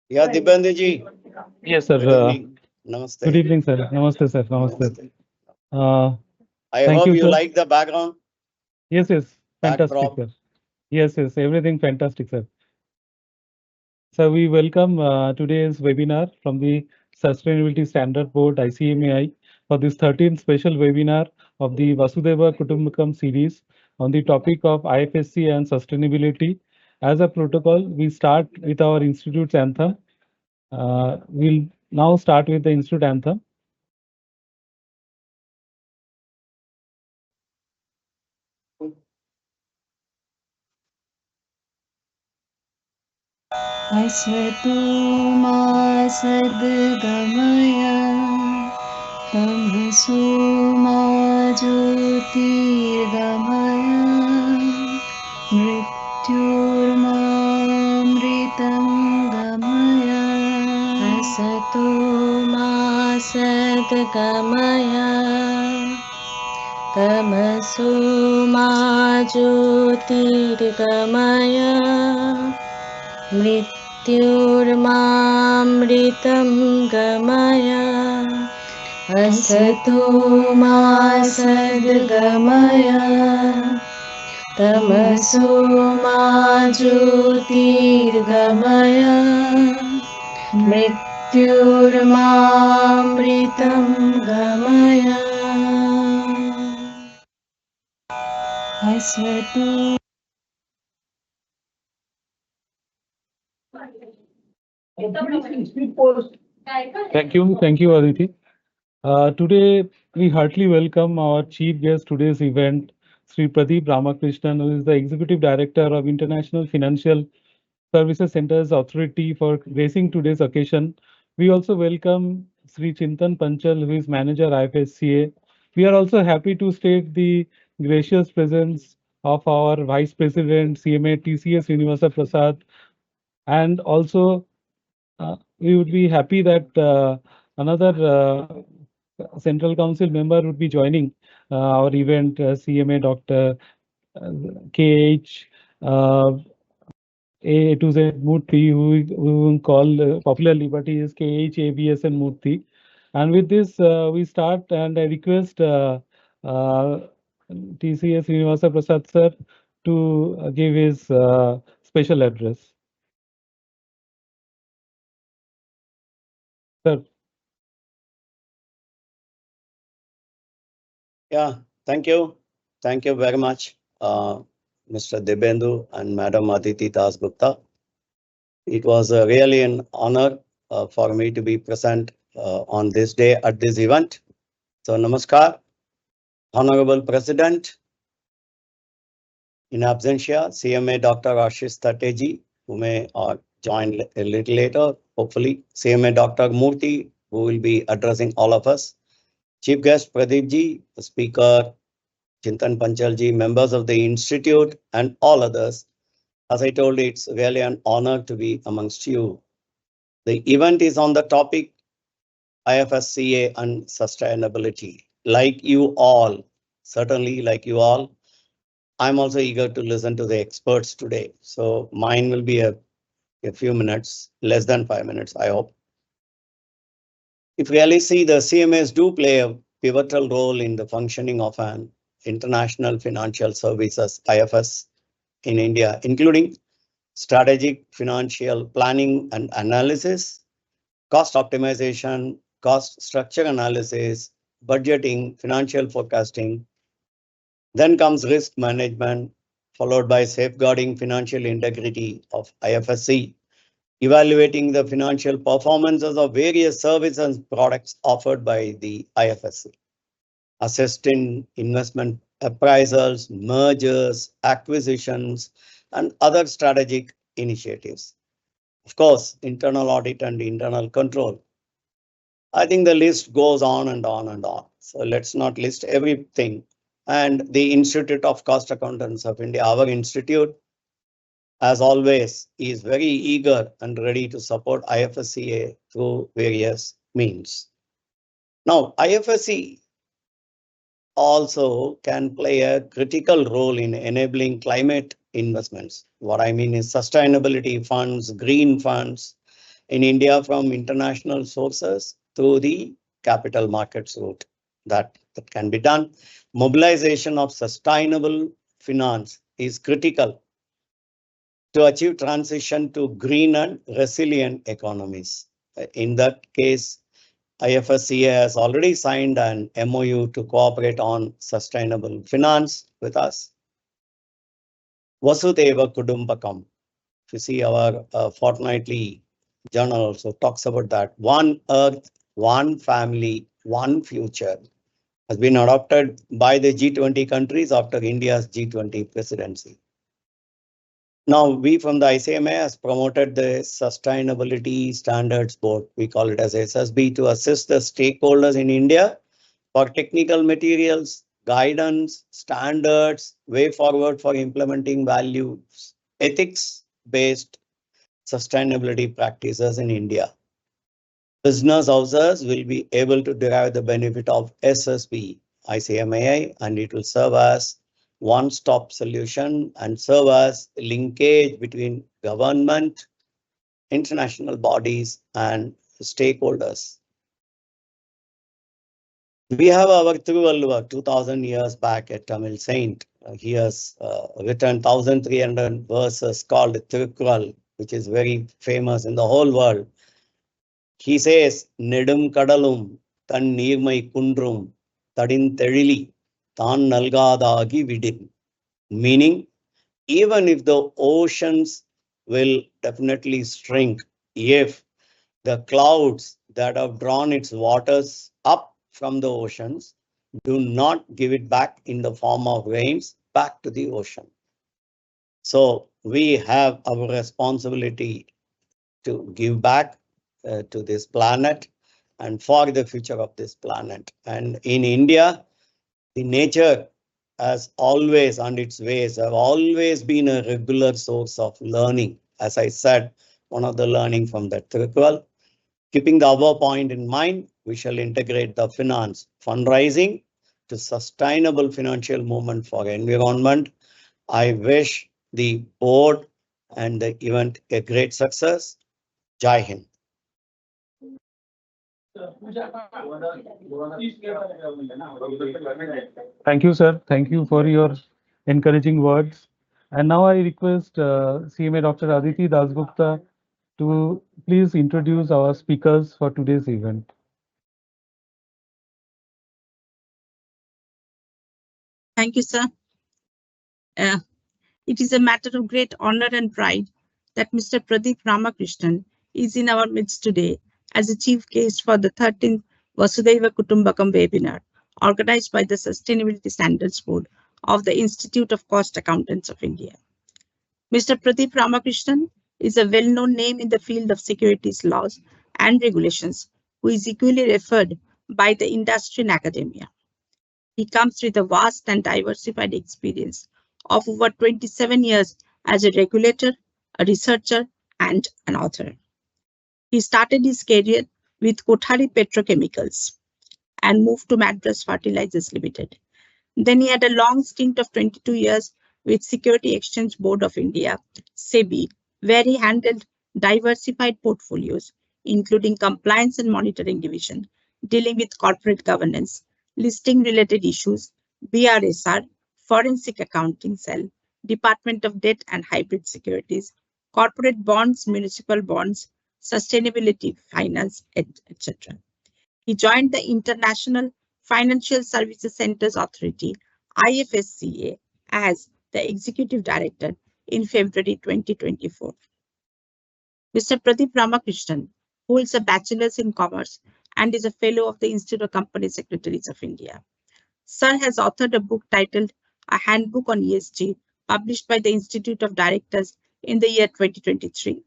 Yeah, Dibendra ji. Yes, sir. Good evening. Namaste. Good evening, sir. Namaste, sir. Namaste. Namaste. Uh, I Thank hope you, you sir. like the background, Yes, yes. Fantastic, backdrop. sir. Yes, yes. Everything fantastic, sir. So we welcome today's webinar from the Sustainability Standard Board ICMAI for this 13th special webinar of the Vasudhaiva Kutumbakam series on the topic of IFSC and sustainability. As a protocol, we start with our institute's anthem. We'll now start with the institute anthem. अस्वतो मा सद्गमय तमसो मा ज्योतिर्गमय मृत्युर्मामृतं गमय असतो मा सद्गमय तमसो मा ज्योतिर्गमय मृत्युर्मामृतं गमय असतो मा सद्गमय तमसो मा ज्योतिर्गमय मृत्युर्मामृतं गमय अस्वतो Thank you, Aditi. Today, we heartily welcome our chief guest today's event, Sri Pradeep Ramakrishnan, who is the Executive Director of International Financial Services Centers Authority for gracing today's occasion. We also welcome Sri Chintan Panchal, who is Manager IFSCA. We are also happy to state the gracious presence of our Vice President, CMA TCS Srinivasa Prasad, and also we would be happy that another Central Council member would be joining our event, CMA Dr. uh, KH A to Z Murthy, who we call popularly, but he is KH ABSN Murthy. And with this, we start, and I request uh, TCS Srinivasa Prasad sir to give his special address. Sir. Yeah, thank you. Thank you very much, Mr. Debendu and Madam Aditi Das Gupta. It was really an honor for me to be present on this day at this event. So, Namaskar, Honorable President, in absentia, CMA Dr. Ashish Tateji, who may join a little later, hopefully, CMA Dr. Murthy, who will be addressing all of us. Chief guest Pradeep ji, the speaker, Chintan Panchal ji, members of the institute, and all others. As I told you, it's really an honor to be amongst you. The event is on the topic IFSCA and sustainability. Like you all, certainly like you all, I'm also eager to listen to the experts today. So mine will be a few minutes, less than 5 minutes, I hope. If we really see, the CMAs do play a pivotal role in the functioning of an international financial services, IFS, in India, including strategic financial planning and analysis, cost optimization, cost structure analysis, budgeting, financial forecasting. Then comes risk management, followed by safeguarding financial integrity of IFSC, evaluating the financial performances of various services and products offered by the IFSC, assisting investment appraisals, mergers, acquisitions, and other strategic initiatives. Of course, internal audit and internal control. I think the list goes on and on and on. So let's not list everything. And the Institute of Cost Accountants of India, our institute, as always, is very eager and ready to support IFSCA through various means. Now, IFSC also can play a critical role in enabling climate investments. What I mean is sustainability funds, green funds in India from international sources through the capital markets route. That can be done. Mobilization of sustainable finance is critical to achieve transition to green and resilient economies. In that case, IFSCA has already signed an MOU to cooperate on sustainable finance with us. Vasudhaiva Kutumbakam. If you see our fortnightly journal also talks about that. One earth, one family, one future has been adopted by the G20 countries after India's G20 presidency. Now, we from the ICMA has promoted the Sustainability Standards Board, we call it as SSB, to assist the stakeholders in India for technical materials, guidance, standards, way forward for implementing values, ethics-based sustainability practices in India. Business houses will be able to derive the benefit of SSB, ICMAI, and it will serve as one-stop solution and serve as linkage between government, international bodies, and stakeholders. We have our Thiruvalluvar 2000 years back, a Tamil saint. He has written 1300 verses called Thirukural, which is very famous in the whole world. He says, Nedum kadalum, tan neermai kundrum, tadin tezhili, tan nalgadagi vidin. Meaning, even if the oceans will definitely shrink, if the clouds that have drawn its waters up from the oceans do not give it back in the form of rains back to the ocean. So we have our responsibility to give back to this planet and for the future of this planet. And in India, the nature has always, and its ways have always been a regular source of learning. As I said, one of the learning from that Thirukural. Keeping the above point in mind, we shall integrate the finance fundraising to sustainable financial movement for environment. I wish the board and the event a great success. Jai Hind. Thank you, sir. Thank you for your encouraging words. And now I request CMA Dr. Aditi Dasgupta to please introduce our speakers for today's event. Thank you, sir. It is a matter of great honor and pride that Mr. Pradeep Ramakrishnan is in our midst today as a chief guest for the 13th Vasudhaiva Kutumbakam webinar organized by the Sustainability Standards Board of the Institute of Cost Accountants of India. Mr. Pradeep Ramakrishnan is a well-known name in the field of securities laws and regulations, who is equally referred by the industry and academia. He comes with a vast and diversified experience of over 27 years as a regulator, a researcher, and an author. He started his career with Kothari Petrochemicals and moved to Madras Fertilizers Limited. Then he had a long stint of 22 years with Security Exchange Board of India, SEBI, where he handled diversified portfolios, including compliance and monitoring division, dealing with corporate governance, listing related issues, BRSR, Forensic Accounting Cell, Department of Debt and Hybrid Securities, corporate bonds, municipal bonds, sustainability finance, etc. He joined the International Financial Services Centers Authority, IFSCA, as the Executive Director in February 2024. Mr. Pradeep Ramakrishnan holds a Bachelor's in Commerce and is a Fellow of the Institute of Company Secretaries of India. Sir has authored a book titled A Handbook on ESG, published by the Institute of Directors in the year 2023.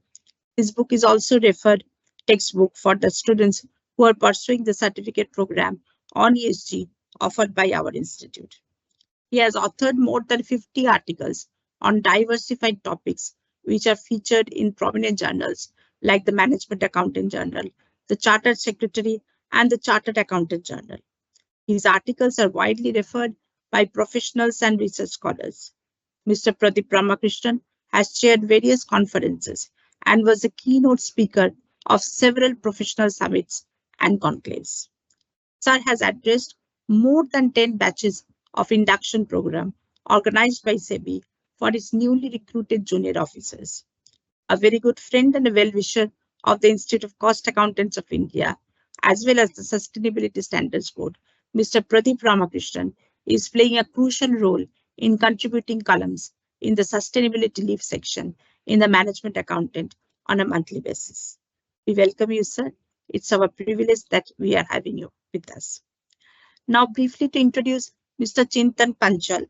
This book is also referred textbook for the students who are pursuing the certificate program on ESG offered by our institute. He has authored more than 50 articles on diversified topics, which are featured in prominent journals like the Management Accountant Journal, the Chartered Secretary, and the Chartered Accountant Journal. His articles are widely referred by professionals and research scholars. Mr. Pradeep Ramakrishnan has chaired various conferences and was a keynote speaker of several professional summits and conclaves. Sir has addressed more than 10 batches of induction program organized by SEBI for its newly recruited junior officers. A very good friend and a well-wisher of the Institute of Cost Accountants of India, as well as the Sustainability Standards Board, Mr. Pradeep Ramakrishnan is playing a crucial role in contributing columns in the sustainability leaf section in the management accountant on a monthly basis. We welcome you, sir. It's our privilege that we are having you with us. Now, briefly to introduce Mr. Chintan Panchal,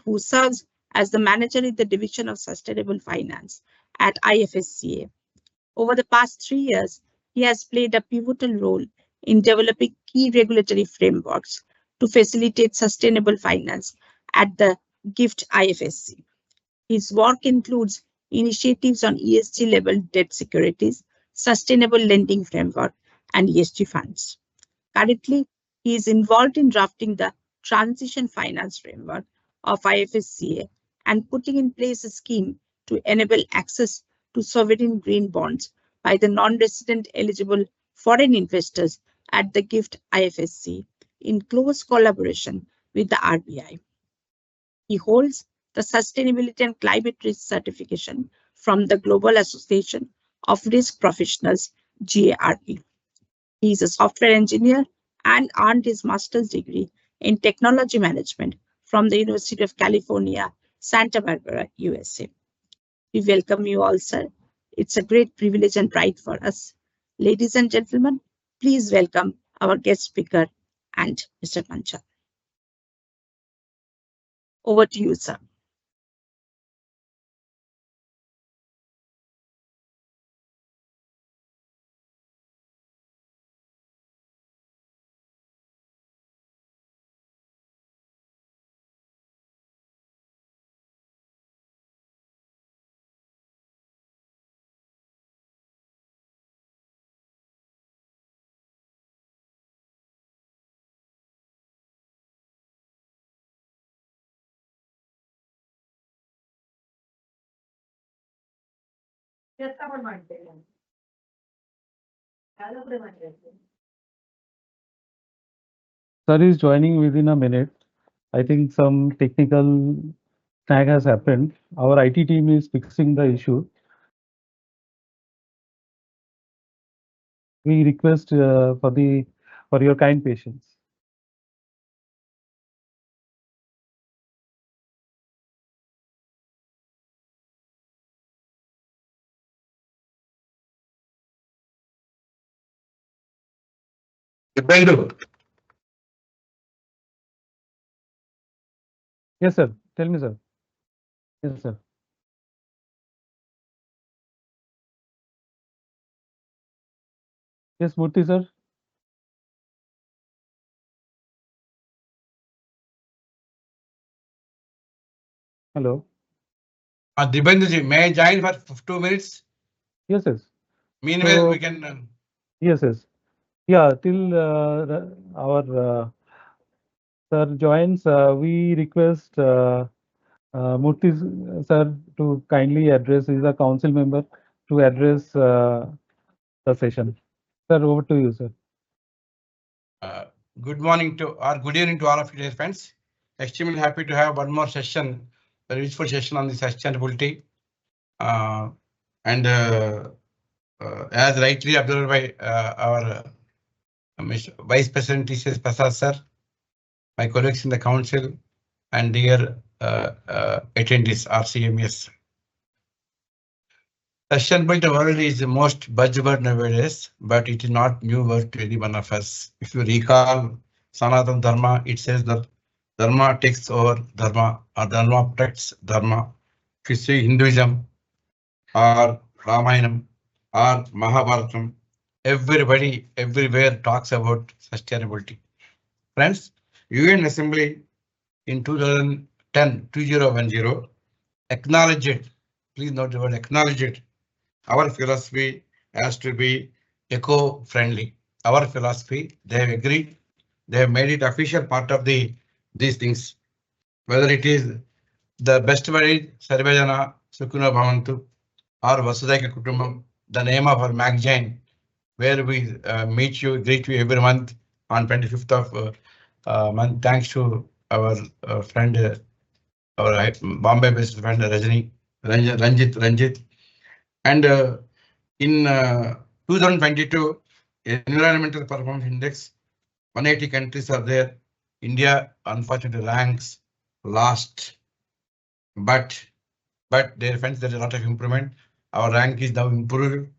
who serves as the manager in the Division of Sustainable Finance at IFSCA. Over the past 3 years, he has played a pivotal role in developing key regulatory frameworks to facilitate sustainable finance at the GIFT IFSC. His work includes initiatives on ESG-level debt securities, sustainable lending framework, and ESG funds. Currently, he is involved in drafting the transition finance framework of IFSCA and putting in place a scheme to enable access to sovereign green bonds by the non-resident eligible foreign investors at the GIFT IFSC in close collaboration with the RBI. He holds the Sustainability and Climate Risk Certification from the Global Association of Risk Professionals, GARP. He is a software engineer and earned his master's degree in technology management from the University of California, Santa Barbara, USA. We welcome you all, sir. It's a great privilege and pride for us. Ladies and gentlemen, please welcome our guest speaker and Mr. Panchal. Over to you, sir. Sir is joining within a minute. I think some technical snag has happened. Our IT team is fixing the issue. We request for your kind patience. Dipendu. Yes, sir. Tell me, sir. Yes, sir. Yes, Murthy, sir. Hello. Dipendu, may I join for 2 minutes? Yes, yes. Meanwhile, So- we can. Yes, yes. Yeah, till our sir joins, we request Murthy sir to kindly address. He's a council member to address the session. Sir, over to you, sir. Good morning to or good evening to all of you, dear friends. Extremely happy to have one more session, a useful session on the sustainability. As rightly observed by our Vice President TCS Prasad sir, my colleagues in the council, and dear attendees, RCMS. Sustainability world is the most buzzword nowadays, but it is not new word to any one of us. If you recall Sanatana Dharma, it says that Dharma takes over Dharma, or Dharma protects Dharma. If you see Hinduism or Ramayanam or Mahabharatam, everybody everywhere talks about sustainability. Friends, UN Assembly in 2010 acknowledged it. Please note the word acknowledge it. Our philosophy has to be eco-friendly. Our philosophy, they have agreed. They have made it official part of these things. Whether it is The best word is Sarvejana Sukhino Bhavantu or Vasudhaiva Kutumbakam, the name of our magazine, where we meet you, greet you every month on 25th of month. Thanks to our friend, our Bombay-based friend Ranjit. And in 2022, Environmental Performance Index, 180 countries are there. India unfortunately ranks last, but they find there is a lot of improvement. Our rank is now improved,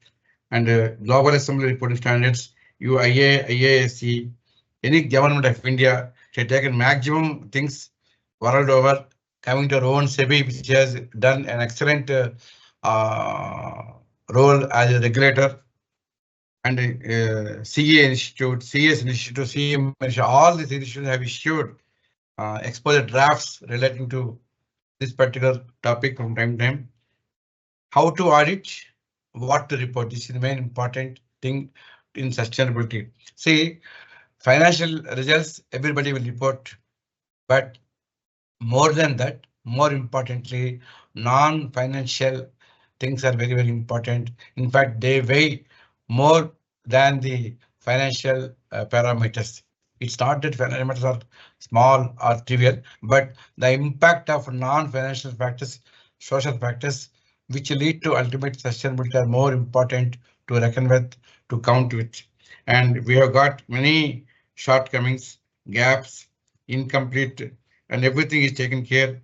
and Global Assembly Reporting Standards, UIA, IASC, any government of India, they have taken maximum things world over, coming to our own SEBI, which has done an excellent role as a regulator, and CA Institute, CS Institute, CM, all these institutions have issued exposure drafts relating to this particular topic from time to time. How to audit, what to report. This is the main important thing in sustainability. See, financial results, everybody will report, but more than that, more importantly, non-financial things are very, very important. In fact, they weigh more than the financial parameters. It's not that parameters are small or trivial, but the impact of non-financial factors, social factors, which lead to ultimate sustainability are more important to reckon with, to count with. And we have got many shortcomings, gaps, incomplete, and everything is taken care.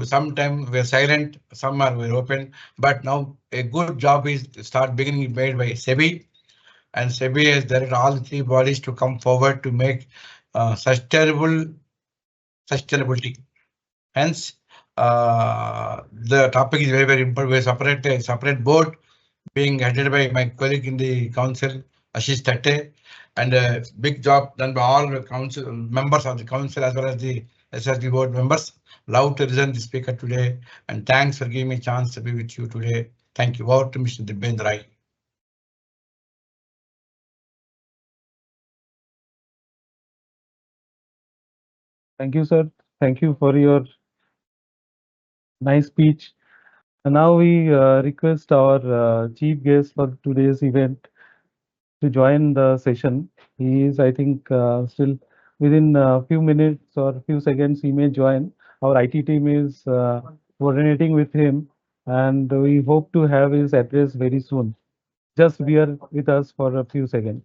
Sometimes we're silent, some are very open, but now a good job is start beginning made by SEBI, and SEBI has directed all the three bodies to come forward to make sustainability. Hence, the topic is very, very important. We separate a separate board being headed by my colleague in the council, Ashish Tate, and a big job done by all the council members of the council as well as the SSG board members. Love to listen to the speaker today, and thanks for giving me a chance to be with you today. Thank you. Over to Mr. Dibendra. Thank you, sir. Thank you for your nice speech. And now we request our chief guest for today's event to join the session. He is, I think, still within a few minutes or few seconds, he may join. Our IT team is coordinating with him, and we hope to have his address very soon. Just bear with us for a few seconds.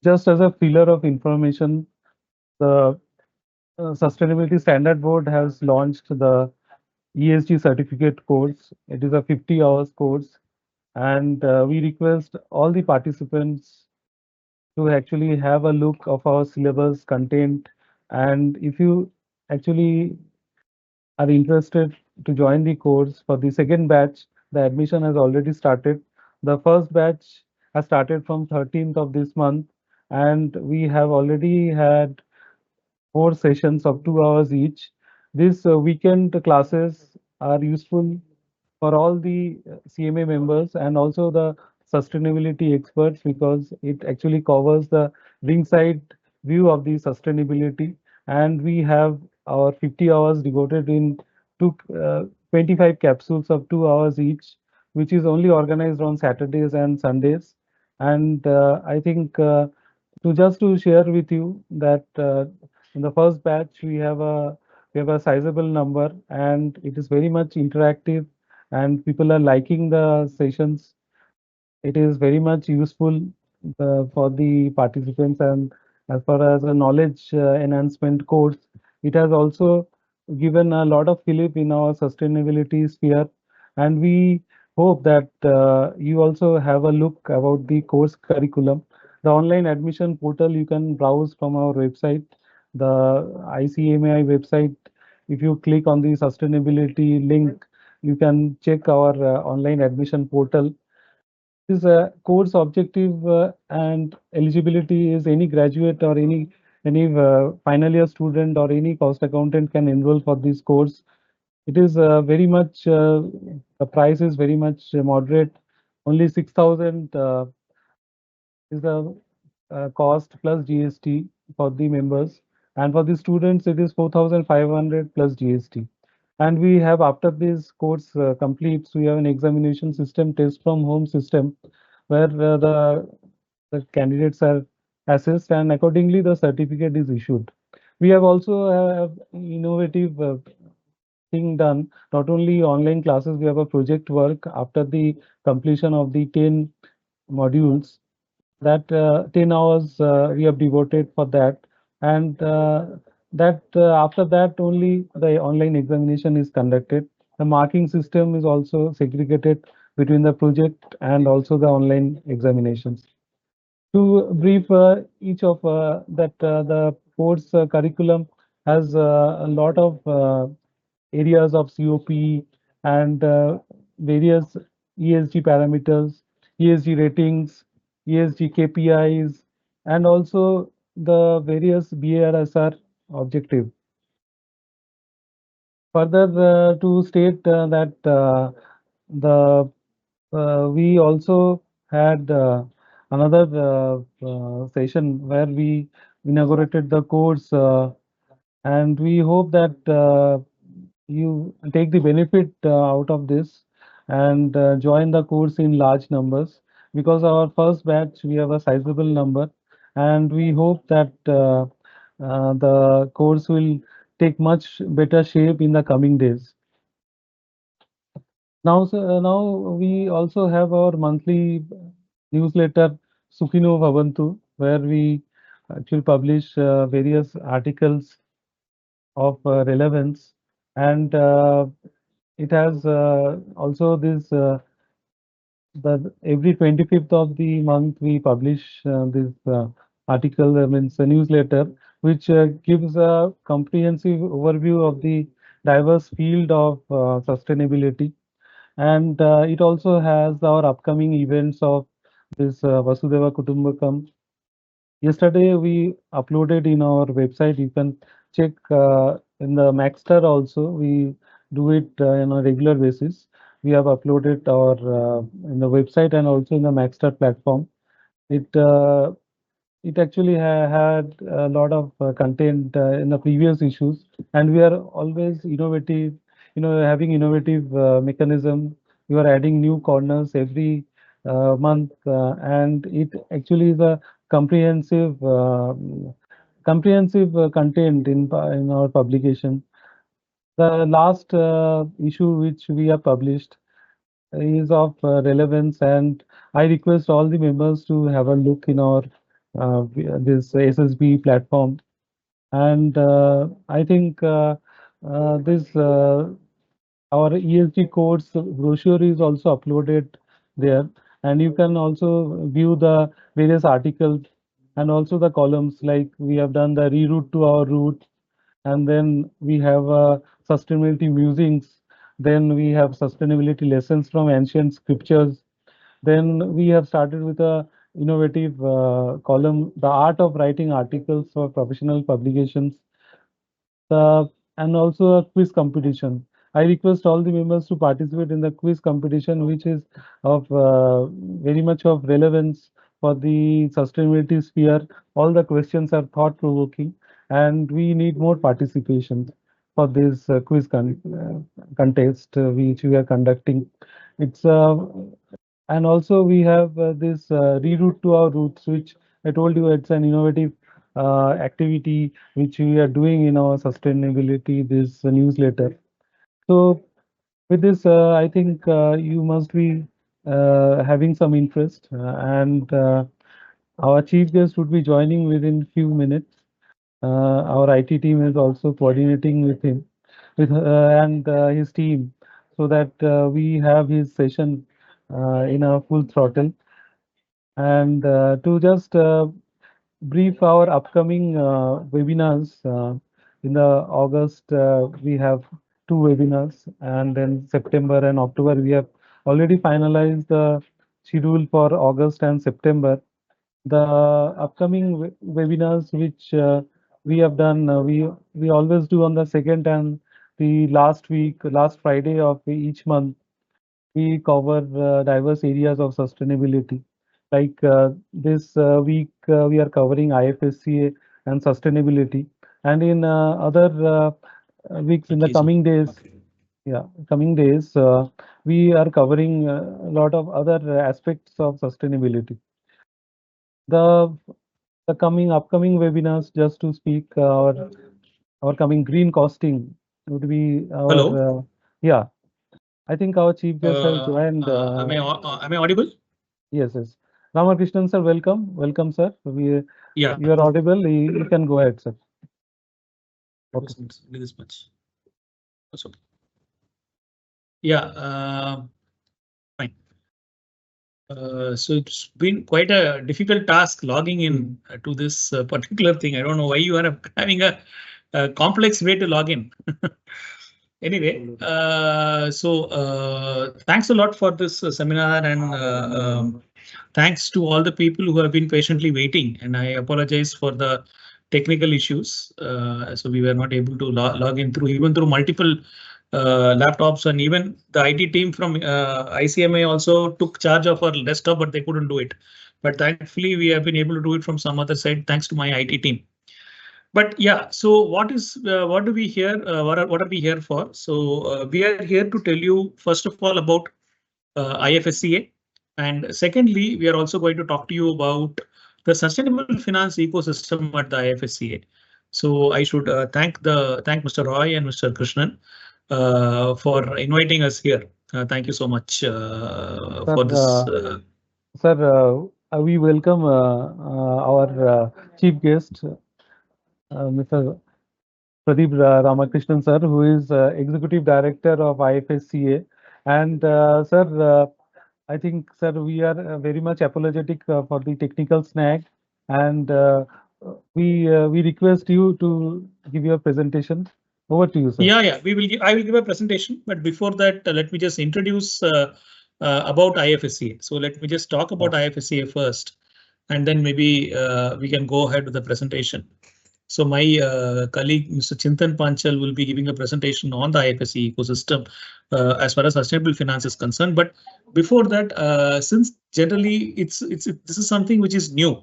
Just as a filler of information, the Sustainability Standard Board has launched the ESG certificate course. It is a 50 hours course, and we request all the participants to actually have a look of our syllabus content. And if you actually are interested to join the course for the second batch, the admission has already started. The first batch has started from 13th of this month, and we have already had 4 sessions of 2 hours each. These weekend classes are useful for all the CMA members and also the sustainability experts, because it actually covers the ringside view of the sustainability. And we have our 50 hours devoted in 25 capsules of 2 hours each, which is only organized on Saturdays and Sundays. And I think to share with you that in the first batch we have a sizable number, and it is very much interactive, and people are liking the sessions. It is very much useful for the participants, and as far as a knowledge enhancement course, It has also given a lot of fillip in our sustainability sphere, and we hope that you also have a look about the course curriculum. The online admission portal you can browse from our website, the ICMAI website. If you click on the sustainability link, you can check our online admission portal. This course objective and eligibility is any graduate or any final year student or any cost accountant can enroll for this course. It is very much the price is very much moderate. Only 6,000 is the cost plus GST for the members, and for the students it is 4,500 plus GST. And we have, after this course completes, we have an examination system, test from home system, where the candidates are assessed and accordingly the certificate is issued. We have also have innovative thing done. Not only online classes, we have a project work after the completion of the 10 modules. That 10 hours we have devoted for that, and that after that only the online examination is conducted. The marking system is also segregated between the project and also the online examinations. To brief each of that the course curriculum has a lot of areas of COP and various ESG parameters, ESG ratings, ESG KPIs, and also the various BARSR objective. Further, to state that the we also had another session where we inaugurated the course, and we hope that you take the benefit out of this and join the course in large numbers, because our first batch we have a sizable number, and we hope that the course will take much better shape in the coming days. Now we also have our monthly newsletter Sukhino Bhavantu, where we actually publish various articles of relevance, and it has also this the every 25th of the month we publish this article, means a newsletter, which gives a comprehensive overview of the diverse field of sustainability. And it also has our upcoming events of this Vasudhaiva Kutumbakam. Yesterday we uploaded in our website. You can check in the Maxter also. We do it on a regular basis. We have uploaded our in the website and also in the Maxter platform. It it actually had a lot of content in the previous issues, and we are always innovative, having innovative mechanism. We are adding new corners every month, and it actually is a comprehensive content in our publication. The last issue which we have published is of relevance, and I request all the members to have a look in our this SSB platform. And I think this our ESG codes brochure is also uploaded there, and you can also view the various articles and also the columns, like we have done the reroute to our route, and then we have sustainability musings, then we have sustainability lessons from ancient scriptures, then we have started with a innovative column, the art of writing articles for professional publications, uh, and also a quiz competition. I request all the members to participate in the quiz competition, which is of very much of relevance for the sustainability sphere. All the questions are thought-provoking, and we need more participation for this contest which we are conducting. It's and also we have this reroute to our roots, which I told you it's an innovative activity which we are doing in our sustainability, this newsletter. So with this, I think you must be having some interest, and our chief guest would be joining within few minutes. Our IT team is also coordinating with him, and his team, so that we have his session in a full throttle. And to just brief our upcoming webinars, in the August we have two webinars, and then September and October we have already finalized the schedule for August and September. The upcoming webinars which we have done, we always do on the second and the last Friday of each month. We cover diverse areas of sustainability. Like this week, we are covering IFSCA and sustainability, and in other weeks, in the coming days, yeah, coming days, we are covering a lot of other aspects of sustainability. The upcoming webinars, just to speak, our coming green costing would be our Hello. Yeah. I think our chief guest has joined. Am I audible? Yes, yes. Ramakrishnan sir, welcome. Welcome, sir. Yeah. You are audible. You can go ahead, sir. Okay. Do this much. That's okay. Yeah. Fine. So it's been quite a difficult task logging in to this particular thing. I don't know why you are having a complex way to log in. Anyway, thanks a lot for this seminar, and thanks to all the people who have been patiently waiting. And I apologize for the technical issues. So we were not able to log in even through multiple laptops, and even the IT team from ICMA also took charge of our desktop, but they couldn't do it. But thankfully, we have been able to do it from some other side, thanks to my IT team. But yeah, so what do we here? What are we here for? So we are here to tell you first of all about IFSCA, and secondly, we are also going to talk to you about the sustainable finance ecosystem at the IFSCA. So I should thank Mr. Roy and Mr. Krishnan for inviting us here. Thank you so much for this. Sir, we welcome our chief guest, Mr. Pradeep Ramakrishnan sir, who is Executive Director of IFSCA. And sir, I think, sir, we are very much apologetic for the technical snag, and we request you to give your presentation. Over to you, sir. Yeah, I will give a presentation, but before that, let me just introduce about IFSCA. So let me just talk about IFSCA first, and then maybe we can go ahead with the presentation. So my colleague, Mr. Chintan Panchal, will be giving a presentation on the IFSCA ecosystem as far as sustainable finance is concerned. But before that, since generally this is something which is new,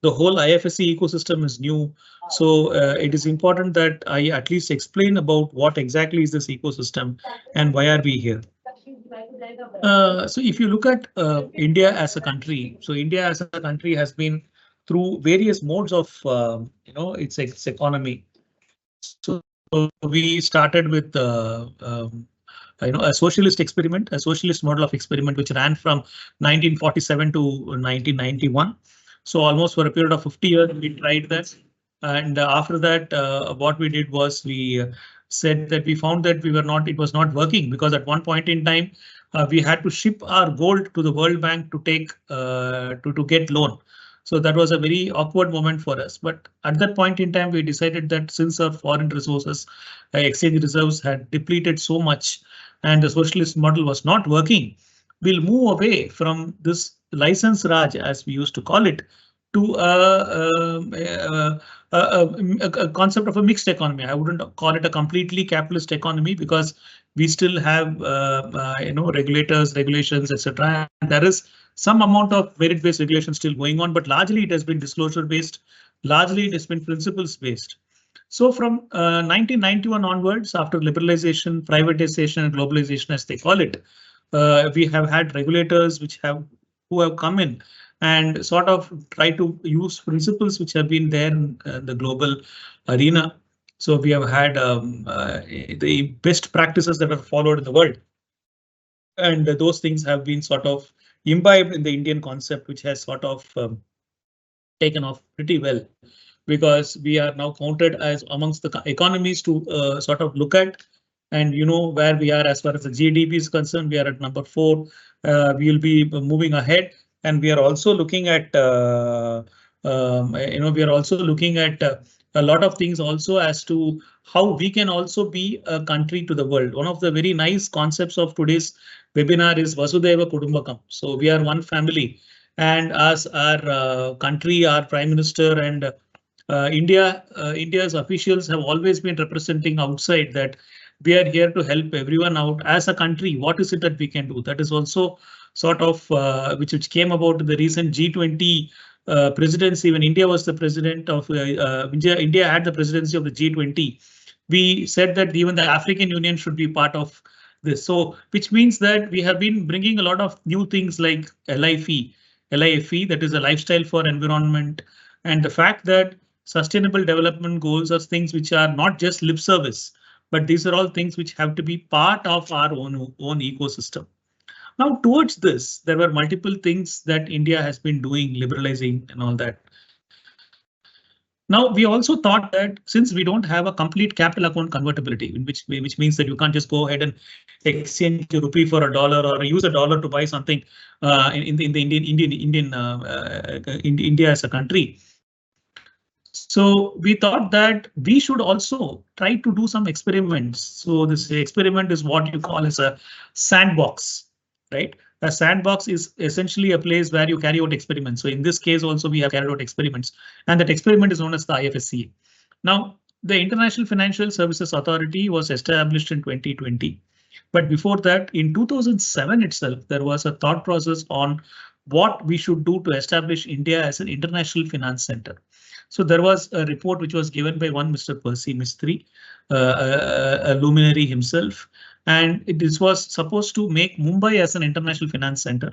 the whole IFSCA ecosystem is new. So it is important that I at least explain about what exactly is this ecosystem and why are we here. So if you look at India as a country, so India as a country has been through various modes of its economy. So we started with a socialist experiment, a socialist model of experiment which ran from 1947 to 1991. So almost for a period of 50 years we tried that, and after that what we did was we said that we found that it was not working, because at one point in time we had to ship our gold to the World Bank to take to get loan. So that was a very awkward moment for us. But at that point in time, we decided that since our foreign resources, exchange reserves had depleted so much and the socialist model was not working, we'll move away from this license Raj, as we used to call it, to a concept of a mixed economy. I wouldn't call it a completely capitalist economy, because we still have regulators, regulations, etc. And there is some amount of merit-based regulation still going on, but largely it has been disclosure-based. Largely it has been principles-based. So from 1991 onwards, after liberalization, privatization, and globalization, as they call it, we have had regulators who have come in and sort of try to use principles which have been there in the global arena. So we have had the best practices that are followed in the world, and those things have been sort of imbibed in the Indian concept, which has sort of taken off pretty well. because we are now counted as amongst the economies to sort of look at. And you know where we are as far as the GDP is concerned, we are at number 4. We will be moving ahead, and we are also looking at we are also looking at a lot of things also as to how we can also be a country to the world. One of the very nice concepts of today's webinar is Vasudhaiva Kutumbakam. So we are one family, and as our country, our Prime Minister and India's officials have always been representing outside that we are here to help everyone out as a country. What is it that we can do? That is also sort of which came about in the recent G20 presidency. When India was the president of India had the presidency of the G20. We said that even the African Union should be part of this. So which means that we have been bringing a lot of new things like LIFE, that is a lifestyle for environment, and the fact that sustainable development goals are things which are not just lip service, but these are all things which have to be part of our own ecosystem. Now, towards this, there were multiple things that India has been doing, liberalizing and all that. Now, we also thought that since we don't have a complete capital account convertibility, which means that you can't just go ahead and exchange a rupee for a dollar or use a dollar to buy something in the India as a country. So we thought that we should also try to do some experiments. So this experiment is what you call as a sandbox, right? A sandbox is essentially a place where you carry out experiments. So in this case also we have carried out experiments, and that experiment is known as the IFSCA. Now, the International Financial Services Authority was established in 2020. But before that, in 2007 itself, there was a thought process on what we should do to establish India as an international finance center. So there was a report which was given by one Mr. Percy Mistry, a luminary himself, and this was supposed to make Mumbai as an international finance center.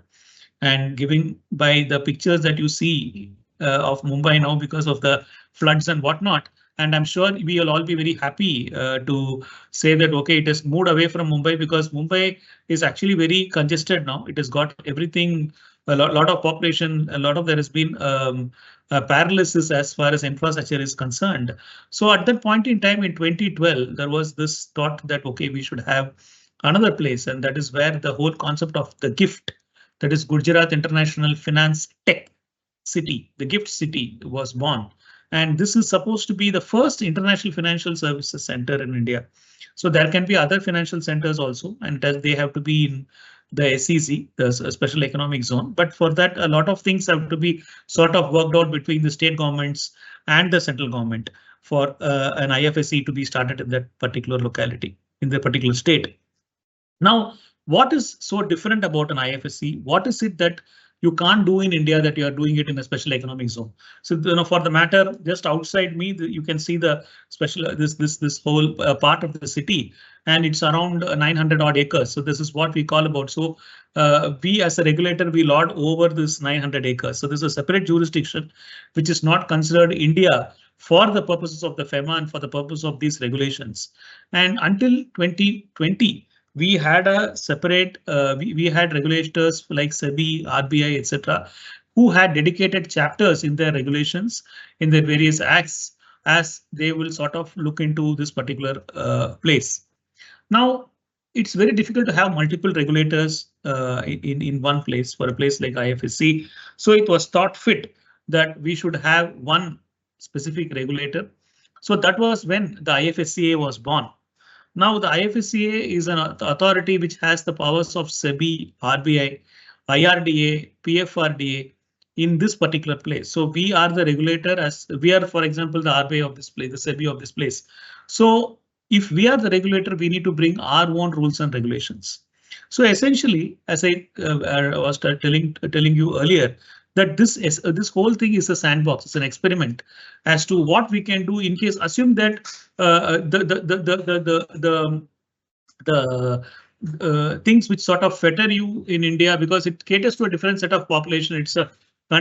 And given by the pictures that you see of Mumbai now because of the floods and whatnot, and I'm sure we will all be very happy to say that, OK, it has moved away from Mumbai because Mumbai is actually very congested now. It has got everything, a lot of population, there has been paralysis as far as infrastructure is concerned. So at that point in time in 2012, there was this thought that, OK, we should have another place, and that is where the whole concept of the GIFT, that is Gujarat International Finance Tech City, the GIFT City, was born. And this is supposed to be the first international financial services center in India. So there can be other financial centers also, and they have to be in the SEZ, the Special Economic Zone. But for that, a lot of things have to be sort of worked out between the state governments and the central government for an IFSC to be started in that particular locality, in the particular state. Now, what is so different about an IFSC? What is it that you can't do in India that you are doing it in a special economic zone? So, for the matter, just outside me, you can see the special this whole part of the city, and it's around 900 odd acres. So this is what we call about. So we as a regulator, we lord over this 900 acres. So this is a separate jurisdiction which is not considered India for the purposes of the FEMA and for the purpose of these regulations. And until 2020. We had a separate, we had regulators like SEBI, RBI, etc., who had dedicated chapters in their regulations, in their various acts, as they will sort of look into this particular place. Now, it's very difficult to have multiple regulators in one place for a place like IFSC. So it was thought fit that we should have one specific regulator. So that was when the IFSCA was born. Now, the IFSCA is an authority which has the powers of SEBI, RBI, IRDA, PFRDA in this particular place. So we are the regulator, as we are, for example, the RBI of this place, the SEBI of this place. So if we are the regulator, we need to bring our own rules and regulations. So essentially, as I was telling you earlier, that this whole thing is a sandbox, it's an experiment as to what we can do in case, assume that the things which sort of fetter you in India, because it caters to a different set of population, it's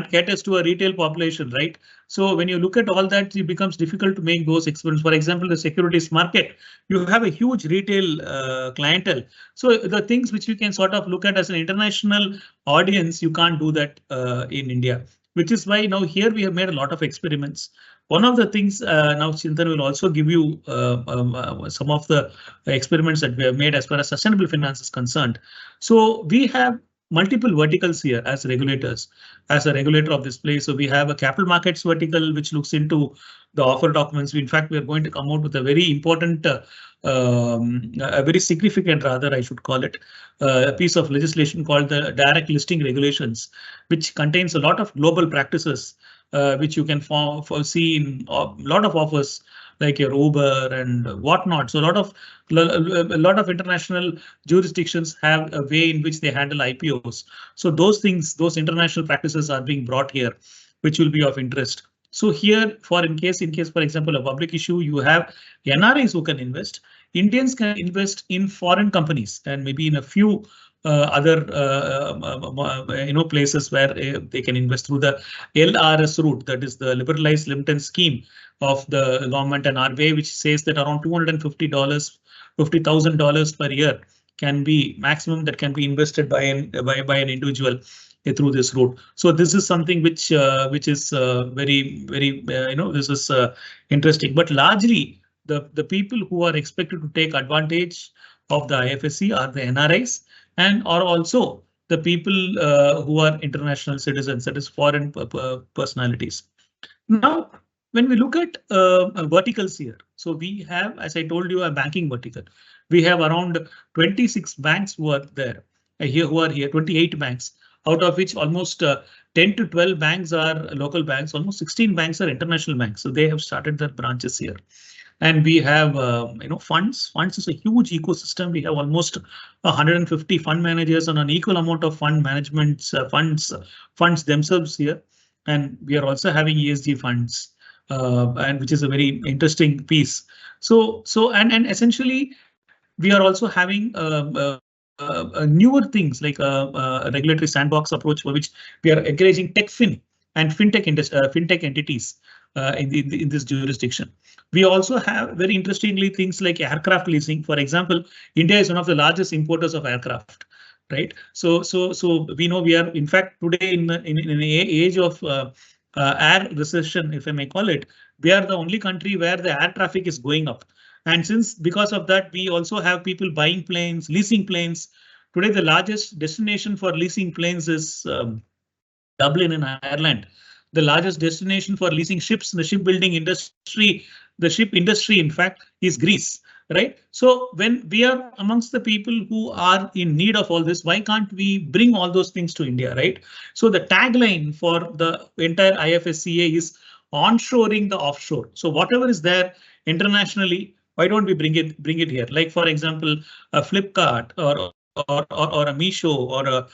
caters to a retail population, right? So when you look at all that, it becomes difficult to make those experiments. For example, the securities market, you have a huge retail clientele. So the things which you can sort of look at as an international audience, you can't do that in India, which is why now here we have made a lot of experiments. One of the things now Chintan will also give you some of the experiments that we have made as far as sustainable finance is concerned. So we have multiple verticals here as regulators, as a regulator of this place. So we have a capital markets vertical, which looks into the offer documents. In fact, we are going to come out with a very important, a very significant, rather, I should call it, a piece of legislation called the Direct Listing Regulations, which contains a lot of global practices, which you can see in a lot of offers like your Uber and whatnot. So a lot of international jurisdictions have a way in which they handle IPOs. So those things, those international practices are being brought here, which will be of interest. So here, in case, for example, a public issue, you have NRIs who can invest. Indians can invest in foreign companies and maybe in a few other places where they can invest through the LRS route, that is the Liberalized Limited Scheme of the government and RBI, which says that around $50,000 per year can be maximum that can be invested by an individual through this route. So this is something which is very this is interesting. But largely the people who are expected to take advantage of the IFSC are the NRIs and are also the people who are international citizens, that is foreign personalities. Now, when we look at verticals here, so we have, as I told you, a banking vertical. We have around 26 banks who are there, who are here, 28 banks, out of which almost 10 to 12 banks are local banks, almost 16 banks are international banks. So they have started their branches here. And we have, funds. Funds is a huge ecosystem. We have almost 150 fund managers and an equal amount of fund management funds themselves here. And we are also having ESG funds, and which is a very interesting piece. So essentially, we are also having newer things like a regulatory sandbox approach, for which we are encouraging TechFin and fintech entities in this jurisdiction. We also have very interestingly things like aircraft leasing. For example, India is one of the largest importers of aircraft, right? So we know we are, in fact, today in an age of air recession, if I may call it, we are the only country where the air traffic is going up. And because of that, we also have people buying planes, leasing planes. Today, the largest destination for leasing planes is Dublin in Ireland. The largest destination for leasing ships in the shipbuilding industry, the ship industry, in fact, is Greece, right? So when we are amongst the people who are in need of all this, why can't we bring all those things to India, right? So the tagline for the entire IFSCA is onshoring the offshore. So whatever is there internationally, why don't we bring it here? Like, for example, a Flipkart or a Meesho or a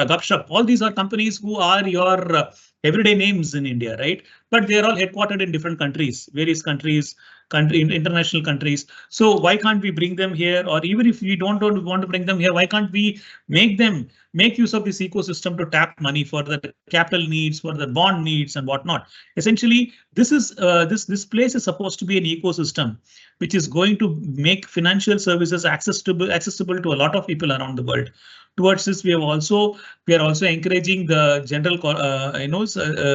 Gupshup. All these are companies who are your everyday names in India, right? But they are all headquartered in different countries, various countries, international countries. So why can't we bring them here? Or even if we don't want to bring them here, why can't we make use of this ecosystem to tap money for the capital needs, for the bond needs and whatnot? Essentially, this is this place is supposed to be an ecosystem which is going to make financial services accessible to a lot of people around the world. Towards this, we are also encouraging the general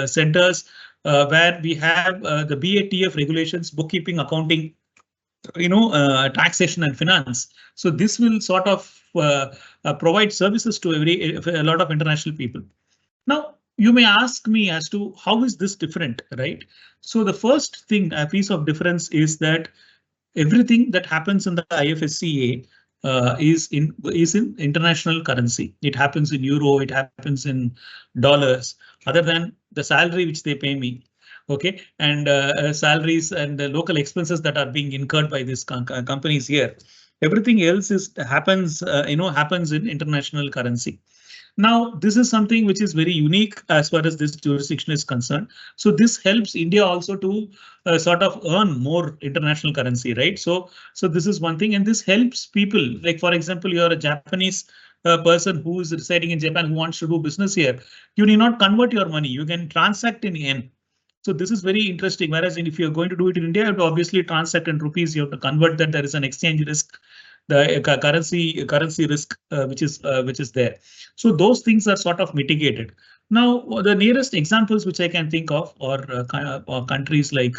centers where we have the BATF regulations, bookkeeping, accounting, taxation and finance. So this will sort of provide services to a lot of international people. Now, you may ask me as to how is this different, right? So the first thing, a piece of difference is that everything that happens in the IFSCA is in international currency. It happens in euro, it happens in dollars, other than the salary which they pay me. OK, and salaries and the local expenses that are being incurred by these companies here. Everything else happens in international currency. Now, this is something which is very unique as far as this jurisdiction is concerned. So this helps India also to sort of earn more international currency, right? So this is one thing, and this helps people. Like, for example, you're a Japanese person who is residing in Japan who wants to do business here. You need not convert your money. You can transact in yen. So this is very interesting. Whereas if you're going to do it in India, you have to obviously transact in rupees. You have to convert that. There is an exchange risk, the currency risk which is there. So those things are sort of mitigated. Now, the nearest examples which I can think of are countries like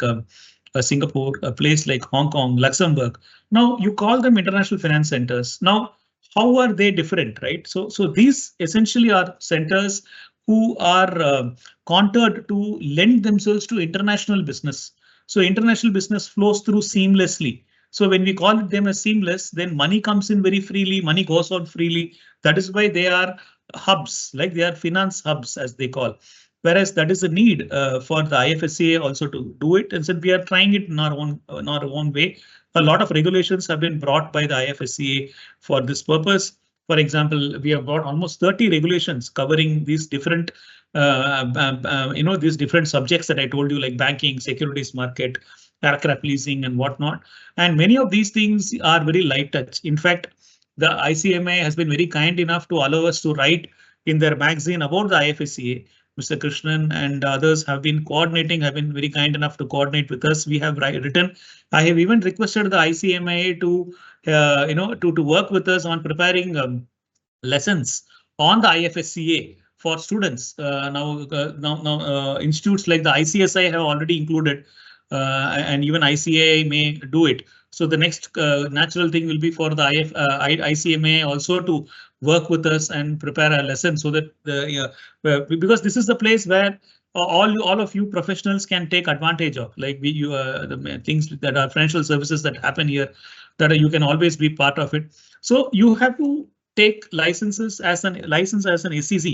Singapore, a place like Hong Kong, Luxembourg. Now, you call them international finance centers. Now, how are they different, right? So these essentially are centers who are contoured to lend themselves to international business. So international business flows through seamlessly. So when we call them as seamless, then money comes in very freely, money goes out freely. That is why they are hubs, like they are finance hubs as they call. Whereas that is a need for the IFSCA also to do it, and so we are trying it in our own way. A lot of regulations have been brought by the IFSCA for this purpose. For example, we have got almost 30 regulations covering these different, these different subjects that I told you, like banking, securities market, aircraft leasing, and whatnot. And many of these things are very light touch. In fact, the ICMA has been very kind enough to allow us to write in their magazine about the IFSCA. Mr. Krishnan and others have been coordinating, have been very kind enough to coordinate with us. We have written. I have even requested the ICMA to, to work with us on preparing lessons on the IFSCA for students. Now, institutes like the ICSI have already included, and even ICAI may do it. So the next natural thing will be for the ICMA also to work with us and prepare a lesson, so that because this is the place where all of you professionals can take advantage of, like the things that are financial services that happen here, that you can always be part of it. So you have to take licenses as an SEC,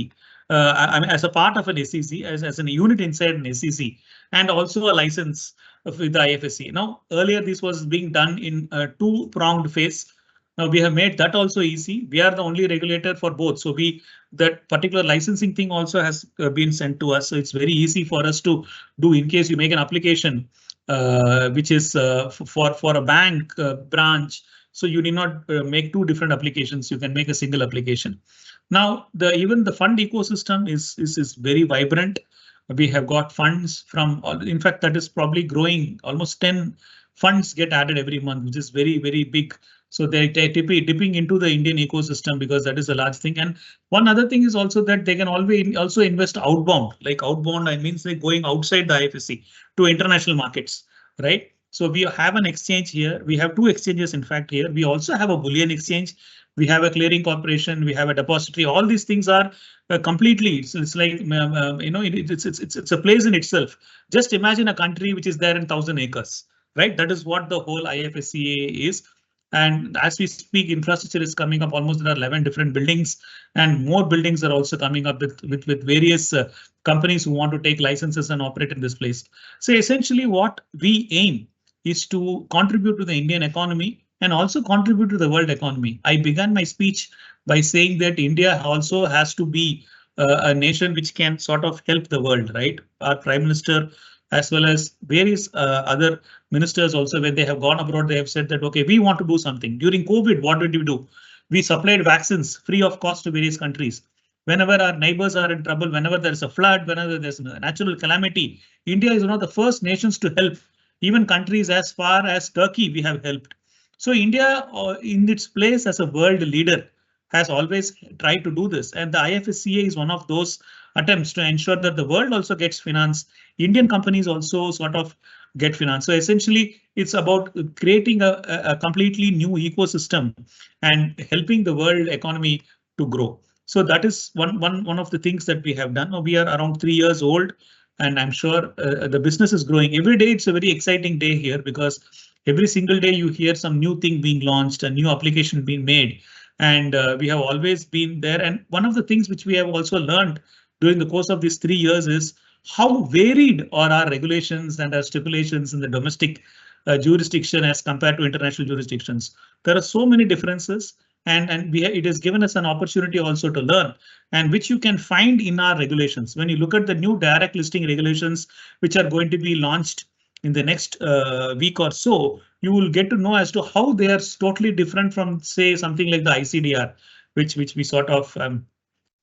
I mean, as a part of an SEC, as a unit inside an SEC, and also a license with the IFSC. Now, earlier this was being done in a two-pronged phase. Now we have made that also easy. We are the only regulator for both. So that particular licensing thing also has been sent to us. So it's very easy for us to do in case you make an application, which is for a bank branch. So you need not make two different applications. You can make a single application. Now, even the fund ecosystem is very vibrant. We have got funds from, in fact, that is probably growing. Almost 10 funds get added every month, which is very, very big. So they're dipping into the Indian ecosystem because that is a large thing. And one other thing is also that they can always also invest outbound. Like outbound, I mean, like going outside the IFSC to international markets, right? So we have an exchange here. We have two exchanges, in fact, here. We also have a bullion exchange. We have a clearing corporation. We have a depository. All these things are completely. It's like it's a place in itself. Just imagine a country which is there in 1,000 acres, right? That is what the whole IFSCA is. And as we speak, infrastructure is coming up. Almost there are 11 different buildings, and more buildings are also coming up with various companies who want to take licenses and operate in this place. So essentially, what we aim is to contribute to the Indian economy and also contribute to the world economy. I began my speech by saying that India also has to be a nation which can sort of help the world, right? Our Prime Minister, as well as various other ministers also, when they have gone abroad, they have said that, OK, we want to do something. During COVID, what did we do? We supplied vaccines free of cost to various countries. Whenever our neighbors are in trouble, whenever there's a flood, whenever there's a natural calamity, India is one of the first nations to help. Even countries as far as Turkey, we have helped. So India, in its place as a world leader, has always tried to do this. And the IFSCA is one of those attempts to ensure that the world also gets finance. Indian companies also sort of get finance. So essentially, it's about creating a completely new ecosystem and helping the world economy to grow. So that is one of the things that we have done. Now we are around 3 years old, and I'm sure the business is growing. Every day it's a very exciting day here, because every single day you hear some new thing being launched, a new application being made. And we have always been there. And one of the things which we have also learned during the course of these 3 years is how varied are our regulations and our stipulations in the domestic jurisdiction as compared to international jurisdictions. There are so many differences, and it has given us an opportunity also to learn, and which you can find in our regulations. When you look at the new direct listing regulations, which are going to be launched in the next week or so, you will get to know as to how they are totally different from, say, something like the ICDR, which we sort of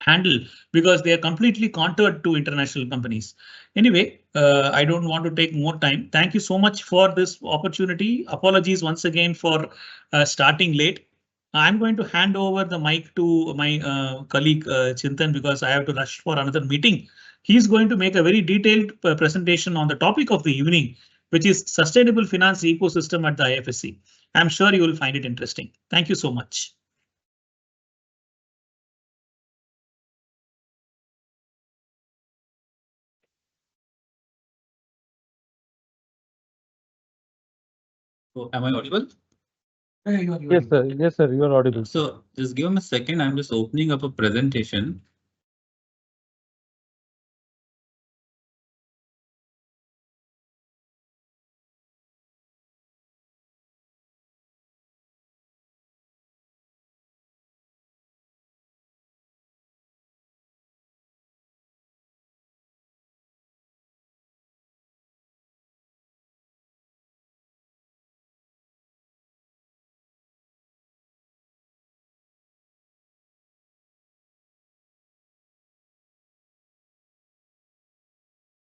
handle, because they are completely contoured to international companies. Anyway, I don't want to take more time. Thank you so much for this opportunity. Apologies once again for starting late. I'm going to hand over the mic to my colleague Chintan because I have to rush for another meeting. He's going to make a very detailed presentation on the topic of the evening, which is sustainable finance ecosystem at the IFSC. I'm sure you will find it interesting. Thank you so much. So am I audible? Yes, sir. Yes, sir. You are audible. So just give me a second. I'm just opening up a presentation.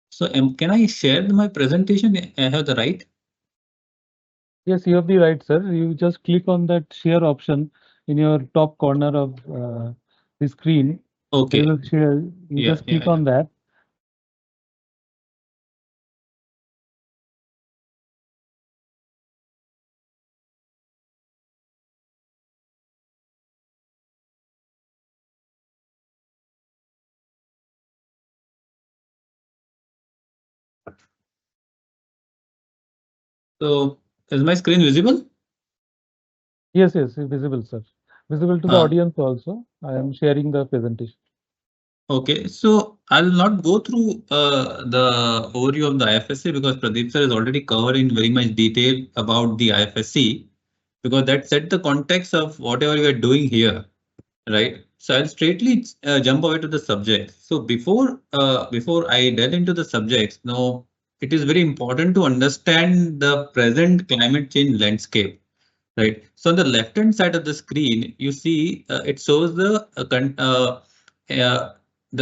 So can I share my presentation? I have the right. Yes, you have the right, sir. You just click on that share option in your top corner of the screen. Okay. There is a share. You Yeah, just click yeah. on that. So is my screen visible? Yes, yes, visible, sir. Visible to the audience also. I am sharing the presentation. Okay, so I'll not go through the overview of the IFSC because Pradeep sir has already covered in very much detail about the IFSC because that set the context of whatever we are doing here, right? So I'll straightly jump away to the subject. So before I delve into the subjects, now it is very important to understand the present climate change landscape. Right. So on the left hand side of the screen, you see it shows the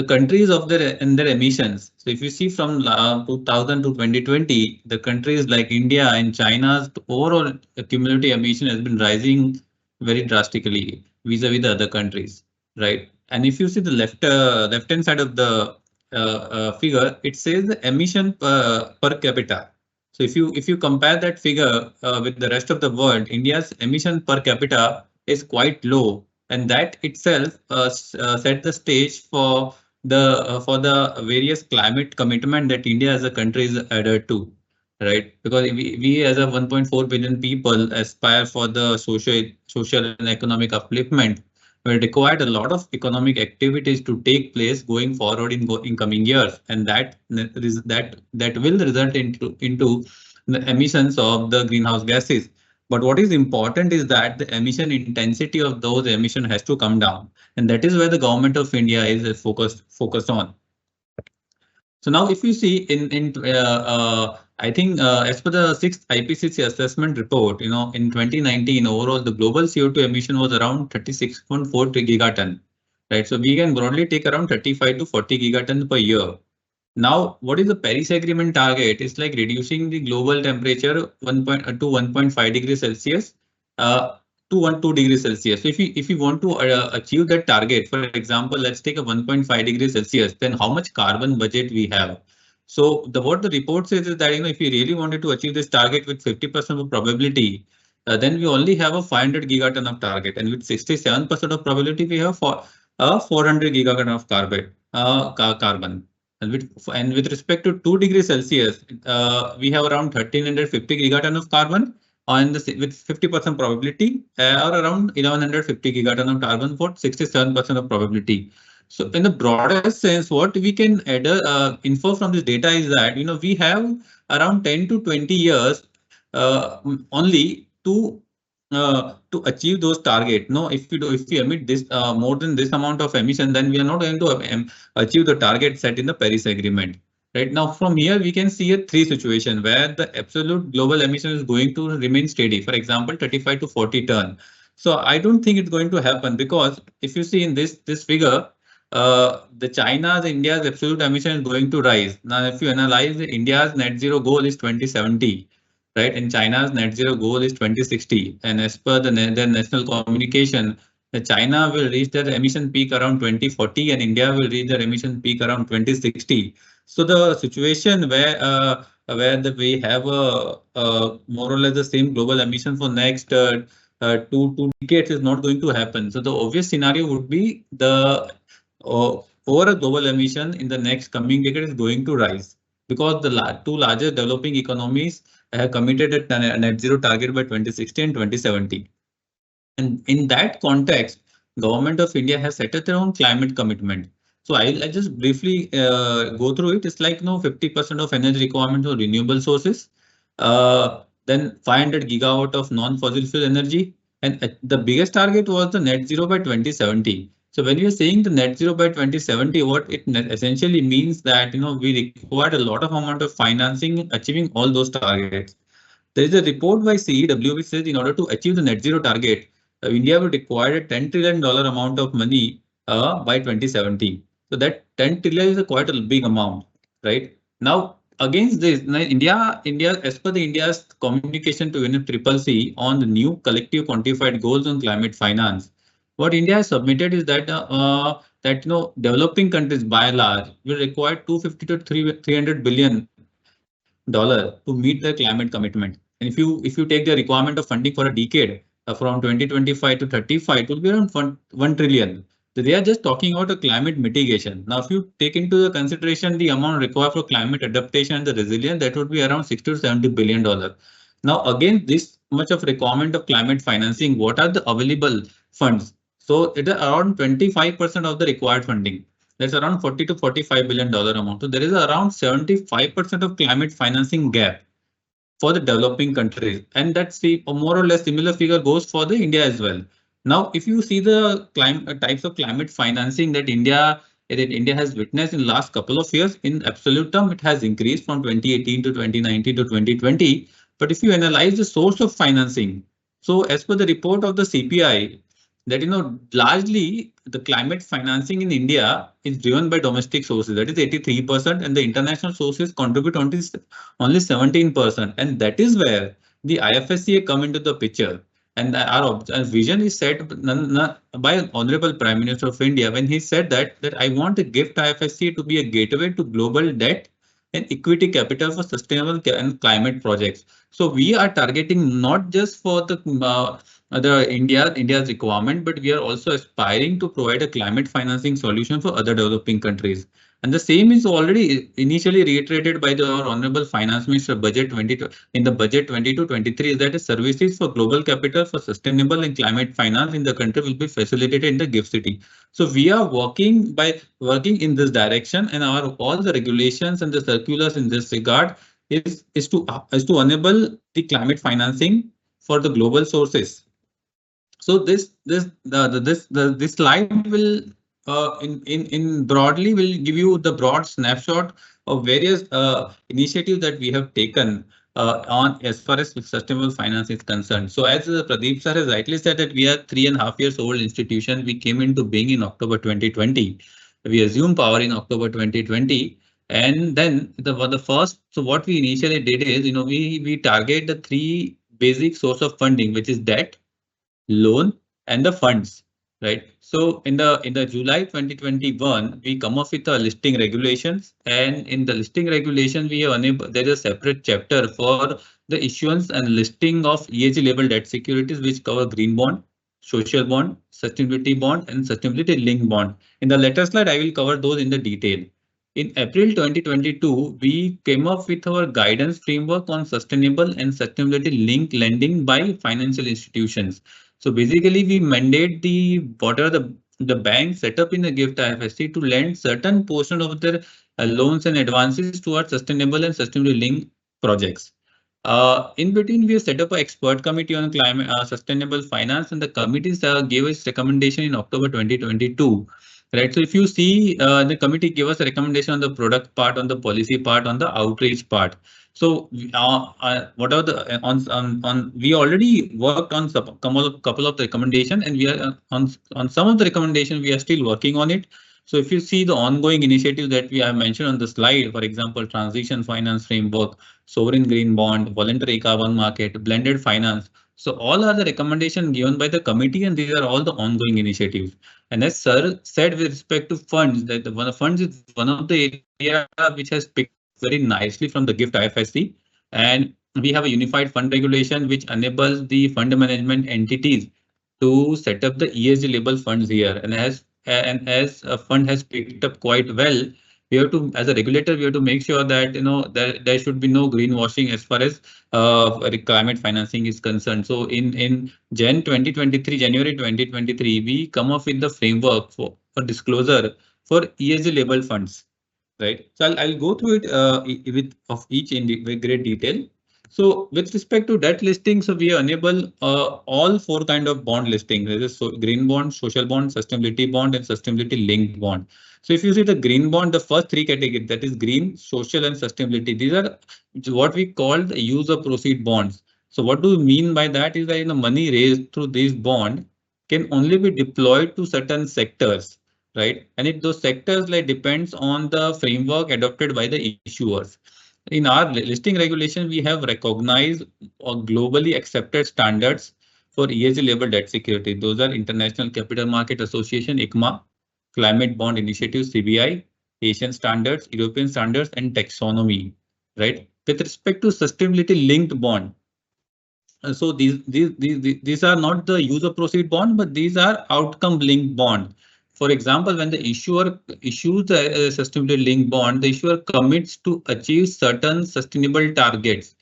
countries of their and their emissions. So if you see from 2000 to 2020, the countries like India and China's overall cumulative emission has been rising very drastically vis-a-vis the other countries. Right. And if you see the left hand side of the figure, it says the emission per capita. So if you compare that figure with the rest of the world, India's emission per capita is quite low, and that itself set the stage for the various climate commitment that India as a country is adhered to, right? Because we as a 1.4 billion people aspire for the social and economic upliftment. We required a lot of economic activities to take place going forward in coming years, and that will result into the emissions of the greenhouse gases. But what is important is that the emission intensity of those emissions has to come down, and that is where the government of India is focused on. So now, if you see I think as per the 6th IPCC assessment report, in 2019 overall the global CO2 emission was around 36.4 gigaton, right? So we can broadly take around 35 to 40 gigaton per year. Now, what is the Paris Agreement target? It's like reducing the global temperature to 1.5 degrees Celsius to 2 degrees Celsius. So if you want to achieve that target, for example, let's take a 1.5 degrees Celsius, then how much carbon budget we have? So what the report says is that if you really wanted to achieve this target with 50% of probability, then we only have a 500 gigaton of target, and with 67% of probability we have for 400 gigaton of carbon. And with respect to 2 degrees Celsius, we have around 1350 gigaton of carbon with 50% probability, or around 1150 gigaton of carbon for 67% of probability. So in the broadest sense, what we can infer from this data is that we have around 10 to 20 years only to achieve those targets. No, if we emit this more than this amount of emission, then we are not going to achieve the target set in the Paris Agreement. Right now, from here we can see a three situation where the absolute global emission is going to remain steady. For example, 35 to 40 ton. So I don't think it's going to happen, because if you see in this figure, the China's India's absolute emission is going to rise. Now, if you analyze India's net zero goal is 2070. right? And China's net zero goal is 2060, and as per their national communication, China will reach their emission peak around 2040, and India will reach their emission peak around 2060. So the situation where we have more or less the same global emission for next two decades is not going to happen. So the obvious scenario would be the overall global emission in the next coming decade is going to rise, because the two largest developing economies have committed a net zero target by 2060 and 2070. And in that context, Government of India has set their own climate commitment. So I just briefly go through it. It's like 50% of energy requirements for renewable sources, then 500 gigawatt of non-fossil fuel energy, and the biggest target was the net zero by 2070. So when we are saying the net zero by 2070, what it essentially means that we required a lot of amount of financing achieving all those targets. There is a report by CEW which says in order to achieve the net zero target, India would require a $10 trillion amount of money by 2070. So that 10 trillion is quite a big amount, right? Now, against this, India, as per the India's communication to UNFCCC on the new collective quantified goals on climate finance, what India has submitted is that developing countries by and large will require 250 to $300 billion to meet their climate commitment. And if you take the requirement of funding for a decade from 2025 to 35, it will be around 1 trillion. So they are just talking about a climate mitigation. Now, if you take into the consideration the amount required for climate adaptation and the resilience, that would be around $60 to $70 billion. Now, again, this much of requirement of climate financing, what are the available funds? So it is around 25% of the required funding. That's around $40 to $45 billion amount. So there is around 75% of climate financing gap for the developing countries, and that's the more or less similar figure goes for the India as well. Now, if you see the types of climate financing that India has witnessed in the last couple of years, in absolute term, it has increased from 2018 to 2019 to 2020. But if you analyze the source of financing, so as per the report of the CPI, that largely the climate financing in India is driven by domestic sources, that is 83%, and the international sources contribute only 17%, and that is where the IFSCA come into the picture. And our vision is set by Honorable Prime Minister of India when he said that I want to gift IFSCA to be a gateway to global debt and equity capital for sustainable and climate projects. So we are targeting not just for the India's requirement, but we are also aspiring to provide a climate financing solution for other developing countries. And the same is already initially reiterated by our Honorable Finance Minister in the budget 22-23, that is services for global capital for sustainable and climate finance in the country will be facilitated in the GIFT City. So we are working in this direction, and all the regulations and the circulars in this regard is to enable the climate financing for the global sources. So this slide will in broadly will give you the broad snapshot of various initiatives that we have taken on as far as sustainable finance is concerned. So as Pradeep sir has rightly said that we are 3.5 years old institution. We came into being in October 2020. We assumed power in October 2020. And then the first, so what we initially did is, we target the three basic source of funding, which is debt, loan, and the funds, right? So in the July 2021, we come up with the listing regulations, and in the listing regulation, there is a separate chapter for the issuance and listing of ESG label debt securities, which cover green bond, social bond, sustainability bond, and sustainability linked bond. In the later slide, I will cover those in the detail. In April 2022, we came up with our guidance framework on sustainable and sustainability linked lending by financial institutions. So basically, we mandate the bank set up in the GIFT IFSC to lend certain portion of their loans and advances towards sustainable and sustainability linked projects. In between, we have set up an expert committee on climate sustainable finance, and the committees gave us recommendation in October 2022. Right. So if you see, the committee gave us a recommendation on the product part, on the policy part, on the outreach part. So what are the we already worked on couple of the recommendation, and we are on some of the recommendation we are still working on it. So if you see the ongoing initiatives that we have mentioned on the slide, for example, transition finance framework, sovereign green bond, voluntary carbon market, blended finance. So all are the recommendations given by the committee, and these are all the ongoing initiatives. And as Sir said with respect to funds, that one of funds is one of the area which has picked very nicely from the GIFT IFSC. And we have a unified fund regulation which enables the fund management entities to set up the ESG label funds here. And as a fund has picked up quite well, we have to, as a regulator, we have to make sure that there should be no greenwashing as far as climate financing is concerned. So in January 2023, we come up with the framework for disclosure for ESG label funds. Right. So I'll go through it with of each in great detail. So with respect to debt listing, so we enable all four kind of bond listing. There is green bond, social bond, sustainability bond, and sustainability linked bond. So if you see the green bond, the first three categories, that is green, social, and sustainability. These are what we call the use of proceed bonds. So what do we mean by that is that money raised through this bond can only be deployed to certain sectors. Right, and those sectors depends on the framework adopted by the issuers. In our listing regulation, we have recognized globally accepted standards for ESG label debt security. Those are International Capital Market Association (ICMA), Climate Bond Initiative (CBI), Asian standards, European standards, and taxonomy. Right, with respect to sustainability linked bond. So these are not the user proceed bond, but these are outcome linked bond. For example, when the issuer issues the sustainability linked bond, the issuer commits to achieve certain sustainable targets,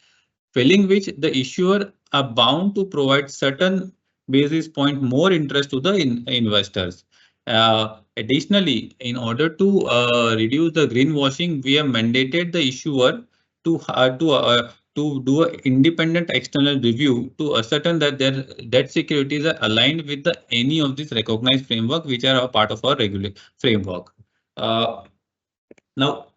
failing which the issuer are bound to provide certain basis point more interest to the investors. Additionally, in order to reduce the greenwashing, we have mandated the issuer to do an independent external review to ascertain that their debt securities are aligned with any of these recognized framework, which are a part of our regular framework. Now,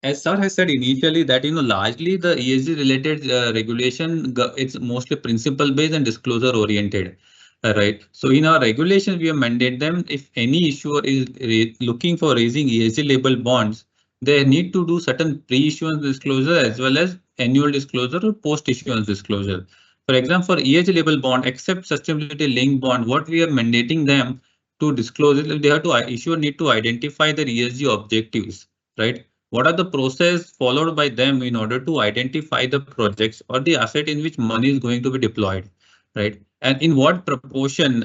as Sir has said initially that largely the ESG related regulation, it's mostly principle based and disclosure oriented. Right. So in our regulation, we have mandated them if any issuer is looking for raising ESG label bonds, they need to do certain pre-issuance disclosure as well as annual disclosure or post-issuance disclosure. For example, for ESG label bond, except sustainability linked bond, what we are mandating them to disclose it, they have to issuer need to identify their ESG objectives, right? What are the process followed by them in order to identify the projects or the asset in which money is going to be deployed, right? And in what proportion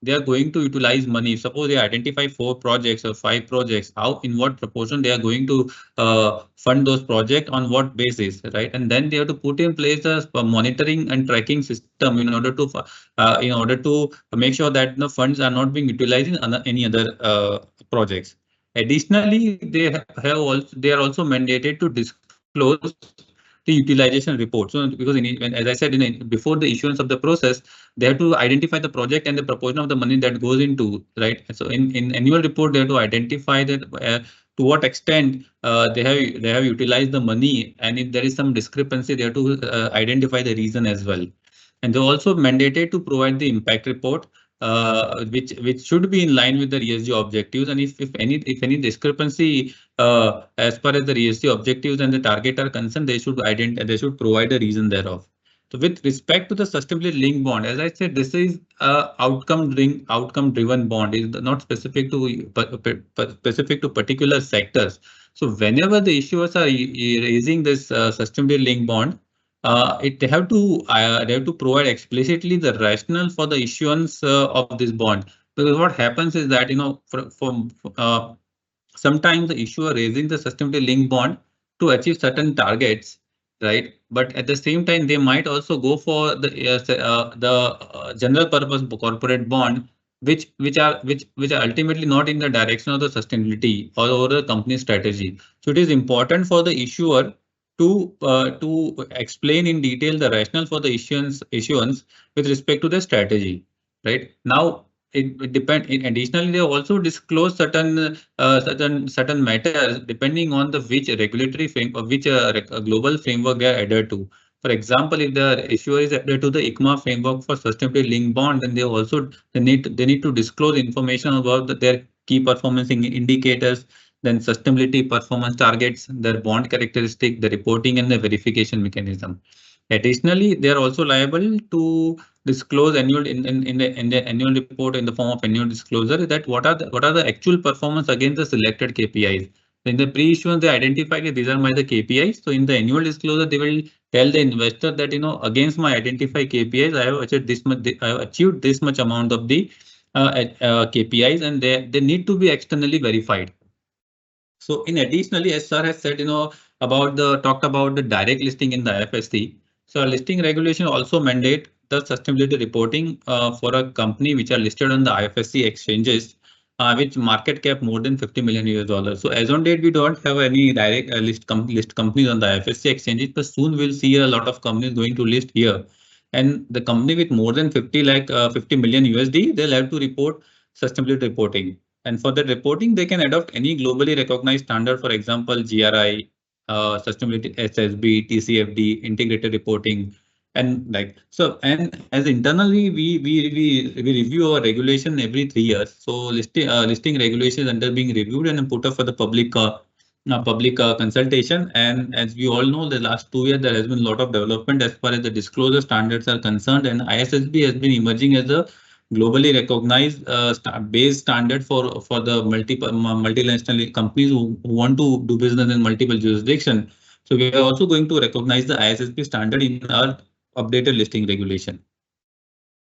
they are going to utilize money. Suppose they identify 4 projects or 5 projects, how in what proportion they are going to fund those projects, on what basis, right? And then they have to put in place a monitoring and tracking system in order to make sure that the funds are not being utilized in any other projects. Additionally, they are also mandated to disclose the utilization report. So because as I said, before the issuance of the process, they have to identify the project and the proportion of the money that goes into, right? So in annual report, they have to identify that to what extent they have utilized the money, and if there is some discrepancy, they have to identify the reason as well. And they're also mandated to provide the impact report, which should be in line with the ESG objectives, and if any discrepancy as far as the ESG objectives and the target are concerned, they should provide a reason thereof. So with respect to the sustainability linked bond, as I said, this is outcome driven bond, is not specific to particular sectors. So whenever the issuers are raising this sustainability linked bond, they have to provide explicitly the rationale for the issuance of this bond. Because what happens is that sometimes the issuer raising the sustainability linked bond to achieve certain targets, right? But at the same time, they might also go for the general purpose corporate bond, which are ultimately not in the direction of the sustainability or the company strategy. So it is important for the issuer to explain in detail the rationale for the issuance with respect to the strategy, right? Now it depends. Additionally, they also disclose certain matters depending on which regulatory framework, which global framework they are adhered to. For example, if the issuer is adhered to the ICMA framework for sustainability linked bond, then they need to disclose information about their key performance indicators, then sustainability performance targets, their bond characteristic, the reporting and the verification mechanism. Additionally, they are also liable to disclose annual in the annual report in the form of annual disclosure that what are the actual performance against the selected KPIs. In the pre-issuance, they identify that these are my the KPIs. So in the annual disclosure, they will tell the investor that against my identified KPIs, I have achieved this much. I have achieved this much amount of the KPIs, and they need to be externally verified. So in additionally, as sir has said, talked about the direct listing in the IFSC. So a listing regulation also mandate the sustainability reporting for a company which are listed on the IFSC exchanges, which market cap more than $50 million. So as on date, we don't have any direct list companies on the IFSC exchanges, but soon we'll see a lot of companies going to list here. And the company with more than 50 million USD, they'll have to report sustainability reporting. And for that reporting, they can adopt any globally recognized standard, for example, GRI, sustainability SSB, TCFD, integrated reporting, and like so. And as internally, we review our regulation every 3 years. So listing regulations under being reviewed and put up for the public consultation. And as we all know, the last 2 years there has been a lot of development as far as the disclosure standards are concerned, and ISSB has been emerging as a globally recognized base standard for the multinational companies who want to do business in multiple jurisdictions. So we are also going to recognize the ISSB standard in our updated listing regulation.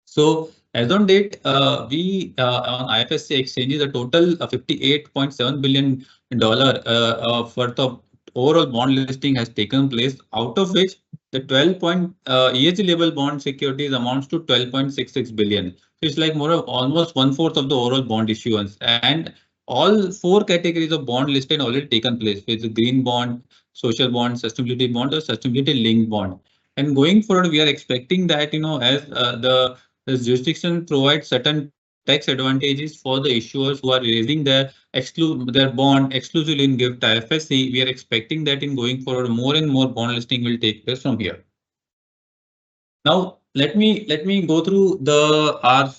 So as on date, we on IFSC exchanges a total of $58.7 billion worth of overall bond listing has taken place, out of which the 12 ESG label bond securities amounts to 12.66 billion. So it's like almost 1/4 of the overall bond issuance, and all 4 categories of bond listed already taken place, with the green bond, social bond, sustainability bond, or sustainability linked bond. And going forward, we are expecting that as the jurisdiction provides certain tax advantages for the issuers who are raising their bond exclusively in GIFT IFSC. We are expecting that in going forward, more and more bond listing will take place from here. Now, let me go through our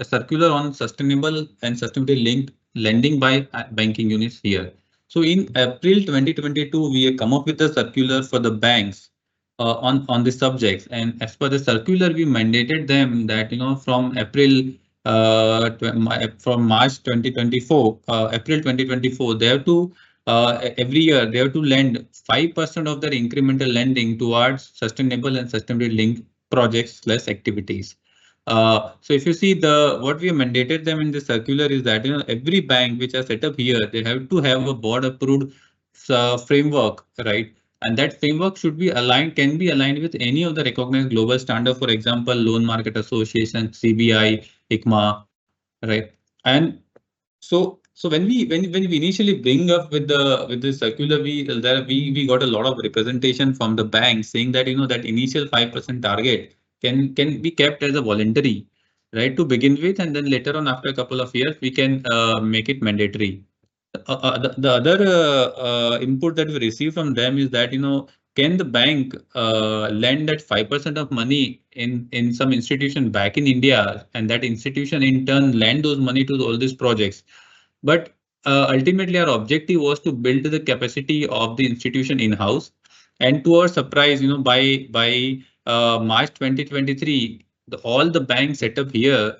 circular on sustainable and sustainability linked lending by banking units here. So in April 2022, we have come up with a circular for the banks on the subjects, and as per the circular, we mandated them that from March 2024, April 2024, they have to every year they have to lend 5% of their incremental lending towards sustainable and sustainability linked projects / activities. So if you see what we have mandated them in the circular is that every bank which are set up here, they have to have a board approved framework, right? And that framework should be can be aligned with any of the recognized global standard, for example, Loan Market Association, CBI, ICMA, right? And so when we initially bring up with the circular, we got a lot of representation from the bank saying that that initial 5% target can be kept as a voluntary, right, to begin with, and then later on after a couple of years we can make it mandatory. The other input that we receive from them is that can the bank lend that 5% of money in some institution back in India, and that institution in turn lend those money to all these projects. But ultimately our objective was to build the capacity of the institution in-house, and to our surprise, by March 2023, all the banks set up here,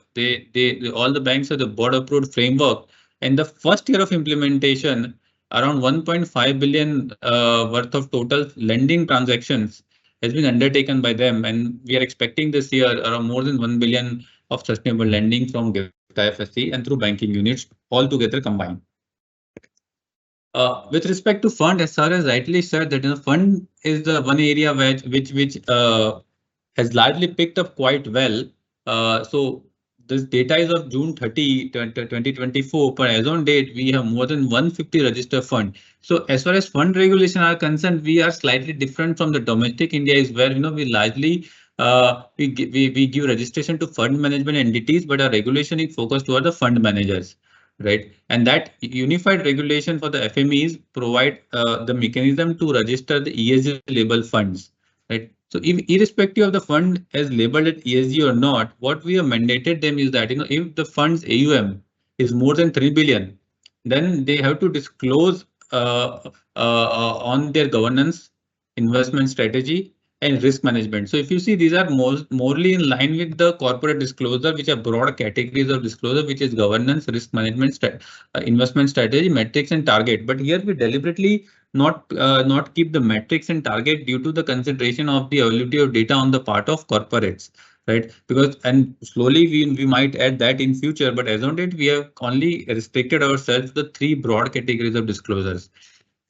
all the banks have the board approved framework. And the first year of implementation, around 1.5 billion worth of total lending transactions has been undertaken by them. And we are expecting this year around more than 1 billion of sustainable lending from GIFT IFSC and through banking units all together combined. With respect to fund, as Sir has rightly said, that fund is the one area which has largely picked up quite well. So this data is of June 30, 2024, but as on date, we have more than 150 registered fund. So as far as fund regulation are concerned, we are slightly different from the domestic India, is where we largely we give registration to fund management entities, but our regulation is focused toward the fund managers, right? And that unified regulation for the FMEs provide the mechanism to register the ESG label funds, right? So irrespective of the fund as labeled at ESG or not, what we have mandated them is that if the fund's AUM is more than 3 billion, then they have to disclose on their governance, investment strategy, and risk management. So if you see, these are morely in line with the corporate disclosure, which are broad categories of disclosure, which is governance, risk management, investment strategy, metrics, and target. But here we deliberately not keep the metrics and target due to the consideration of the availability of data on the part of corporates, right? Because and slowly we might add that in future, but as on date we have only restricted ourselves to the 3 broad categories of disclosures.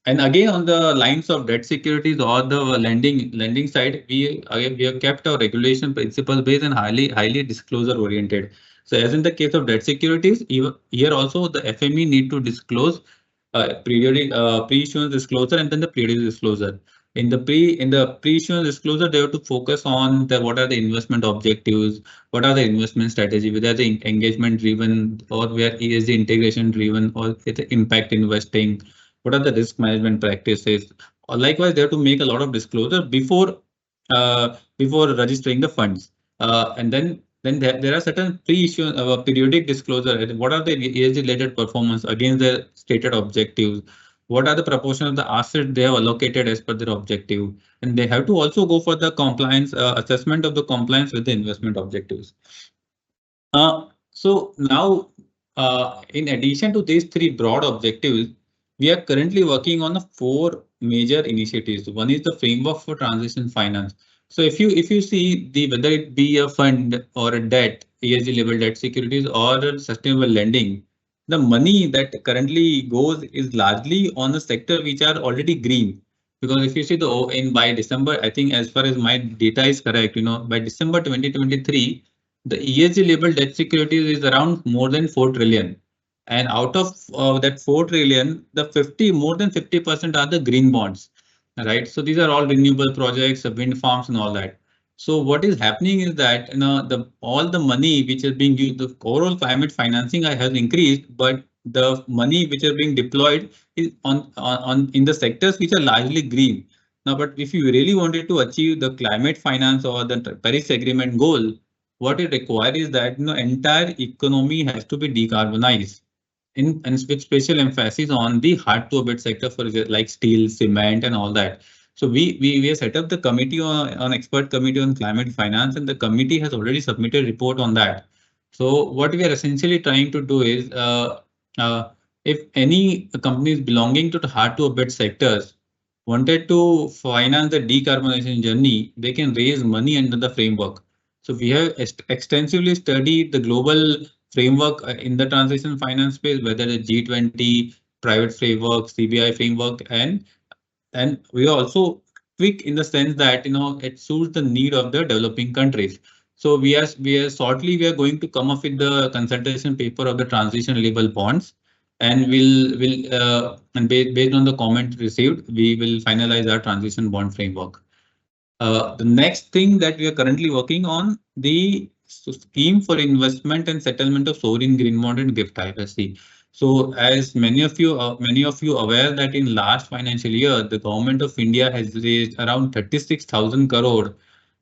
And again, on the lines of debt securities or the lending side, we have kept our regulation principles based and highly disclosure oriented. So as in the case of debt securities, here also the FME need to disclose periodic pre-issuance disclosure and then the periodic disclosure. In the pre-issuance disclosure, they have to focus on what are the investment objectives, what are the investment strategy, whether the engagement driven or where ESG integration driven or it's impact investing. What are the risk management practices? Or likewise, they have to make a lot of disclosure before registering the funds. And then there are certain pre-issue periodic disclosure. What are the ESG related performance against their stated objectives? What are the proportion of the assets they have allocated as per their objective? And they have to also go for the compliance assessment of the compliance with the investment objectives. So now, in addition to these 3 broad objectives, we are currently working on 4 major initiatives. One is the framework for transition finance. So if you see whether it be a fund or a debt, ESG level debt securities or sustainable lending, the money that currently goes is largely on the sector which are already green. Because if you see by December, I think as far as my data is correct, by December 2023, the ESG level debt securities is around more than 4 trillion. And out of that 4 trillion, more than 50% are the green bonds, right? So these are all renewable projects, wind farms and all that. So what is happening is that all the money which is being used, the overall climate financing has increased, but the money which are being deployed is in the sectors which are largely green. Now, but if you really wanted to achieve the climate finance or the Paris Agreement goal, what it requires is that entire economy has to be decarbonized. And with special emphasis on the hard to abate sector, for like steel, cement, and all that. So we have set up the committee on expert committee on climate finance, and the committee has already submitted a report on that. So what we are essentially trying to do is, if any companies belonging to the hard to abate sectors wanted to finance the decarbonization journey, they can raise money under the framework. So we have extensively studied the global framework in the transition finance space, whether the G20, private framework, CBI framework, and we are also quick in the sense that it suits the need of the developing countries. So we are going to come up with the consultation paper of the transition label bonds, and based on the comment received, we will finalize our transition bond framework. The next thing that we are currently working on, the scheme for investment and settlement of sovereign green bond and gift IFSC. So as many of you aware that in last financial year, the government of India has raised around 36,000 crore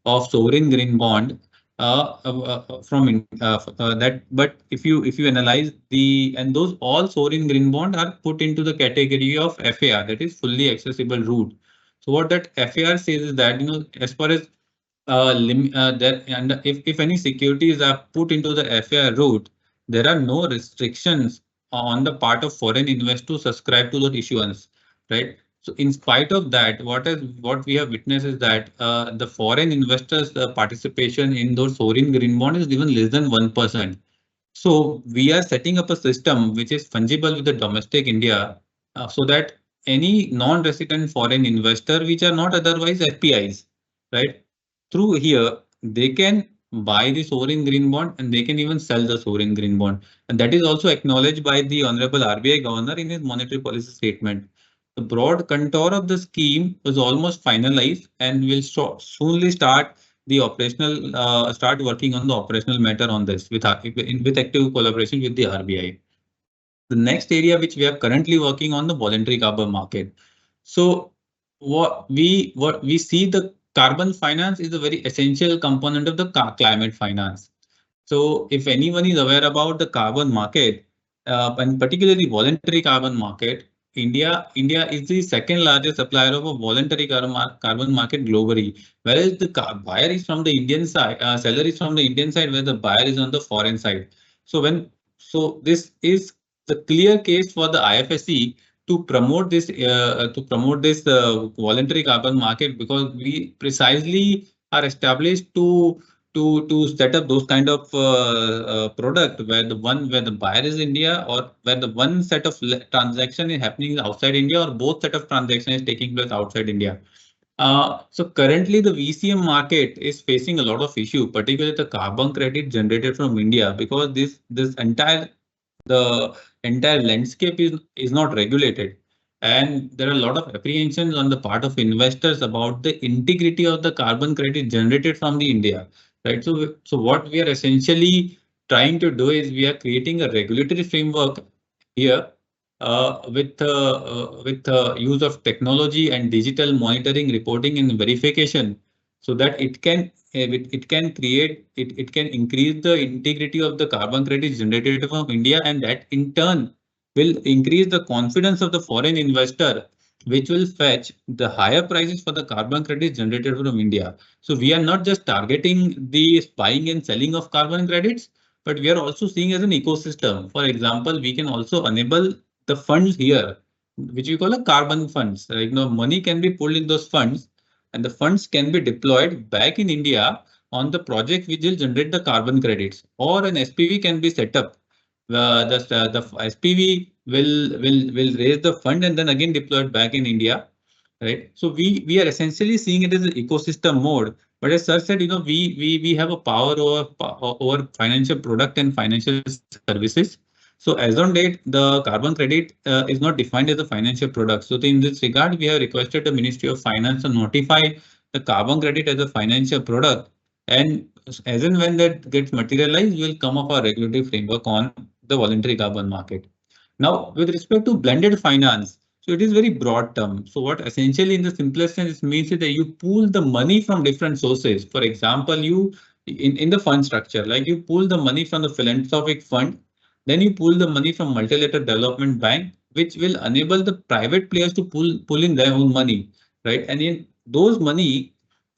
of sovereign green bond from that. But if you analyze those all sovereign green bond are put into the category of FAR, that is fully accessible route. So what that FAR says is that as far as if any securities are put into the FAR route, there are no restrictions on the part of foreign investors to subscribe to the issuance, right? So in spite of that, what we have witnessed is that the foreign investors' participation in those sovereign green bond is even less than 1%. So we are setting up a system which is fungible with the domestic India, so that any non-resident foreign investor, which are not otherwise FPIs, right? Through here, they can buy the sovereign green bond and they can even sell the sovereign green bond. And that is also acknowledged by the Honorable RBI Governor in his monetary policy statement. The broad contour of the scheme was almost finalized and will soonly start working on the operational matter on this with active collaboration with the RBI. The next area which we are currently working on, the voluntary carbon market. So what we see, the carbon finance is a very essential component of the climate finance. So if anyone is aware about the carbon market, and particularly voluntary carbon market, India is the second largest supplier of a voluntary carbon market globally, whereas the buyer is from the Indian side, seller is from the Indian side, where the buyer is on the foreign side. So this is the clear case for the IFSC to promote this voluntary carbon market, because we precisely are established to set up those kind of product where the buyer is India, or where the one set of transaction is happening outside India, or both set of transaction is taking place outside India. So currently the VCM market is facing a lot of issue, particularly the carbon credit generated from India, because this the entire landscape is not regulated, and there are a lot of apprehensions on the part of investors about the integrity of the carbon credit generated from the India, right? So what we are essentially trying to do is we are creating a regulatory framework here, with use of technology and digital monitoring, reporting, and verification, so that it can increase the integrity of the carbon credits generated from India, and that in turn will increase the confidence of the foreign investor, which will fetch the higher prices for the carbon credits generated from India. So we are not just targeting the buying and selling of carbon credits, but we are also seeing as an ecosystem. For example, we can also enable the funds here, which we call a carbon funds. Like, money can be pulled in those funds, and the funds can be deployed back in India on the project which will generate the carbon credits, or an SPV can be set up. The SPV will raise the fund and then again deploy it back in India, right? So we are essentially seeing it as an ecosystem mode. But as Sir said, we have a power over financial product and financial services. So as on date, the carbon credit is not defined as a financial product. So in this regard, we have requested the Ministry of Finance to notify the carbon credit as a financial product. And as and when that gets materialized, we will come up a regulatory framework on the voluntary carbon market. Now, with respect to blended finance, so it is very broad term. So what essentially in the simplest sense means is that you pool the money from different sources. For example, in the fund structure, like you pool the money from the philanthropic fund, then you pool the money from multilateral development bank, which will enable the private players to pull in their own money, right? And in those money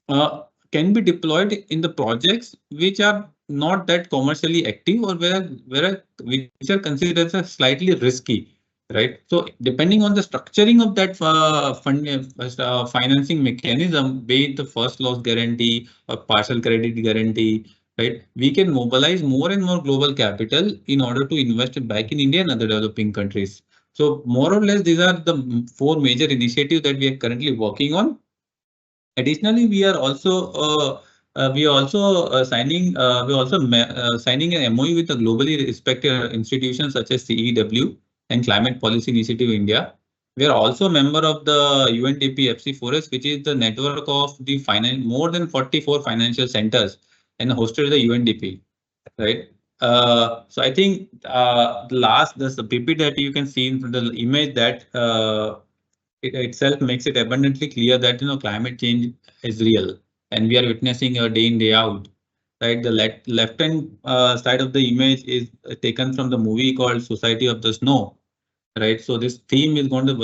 can be deployed in the projects which are not that commercially active, or which are considered as slightly risky, right? So depending on the structuring of that financing mechanism, be it the first loss guarantee or partial credit guarantee, right? We can mobilize more and more global capital in order to invest it back in India and other developing countries. So more or less, these are the four major initiatives that we are currently working on. Additionally, we are also signing an MOU with a globally respected institutions such as CEW and Climate Policy Initiative India. We are also a member of the UNDP FC4S, which is the network of the more than 44 financial centers and hosted the UNDP, right? So I think the PPT that you can see in the image, that it itself makes it abundantly clear that climate change is real, and we are witnessing a day in day out. Right, the left hand side of the image is taken from the movie called Society of the Snow. Right, so this theme is on the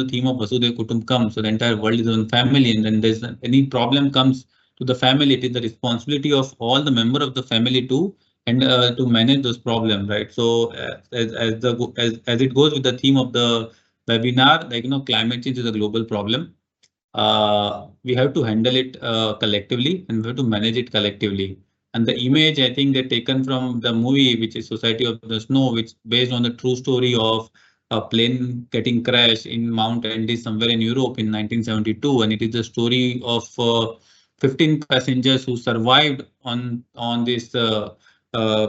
theme of Vasudhaiva Kutumbakam. So the entire world is one family, and then there's any problem comes to the family, it is the responsibility of all the member of the family to manage those problems. Right, so as it goes with the theme of the webinar, like climate change is a global problem. We have to handle it collectively, and we have to manage it collectively. And the image, I think, they're taken from the movie, which is Society of the Snow, which based on the true story of a plane getting crashed in Mount Andes somewhere in Europe in 1972, and it is the story of 15 passengers who survived on this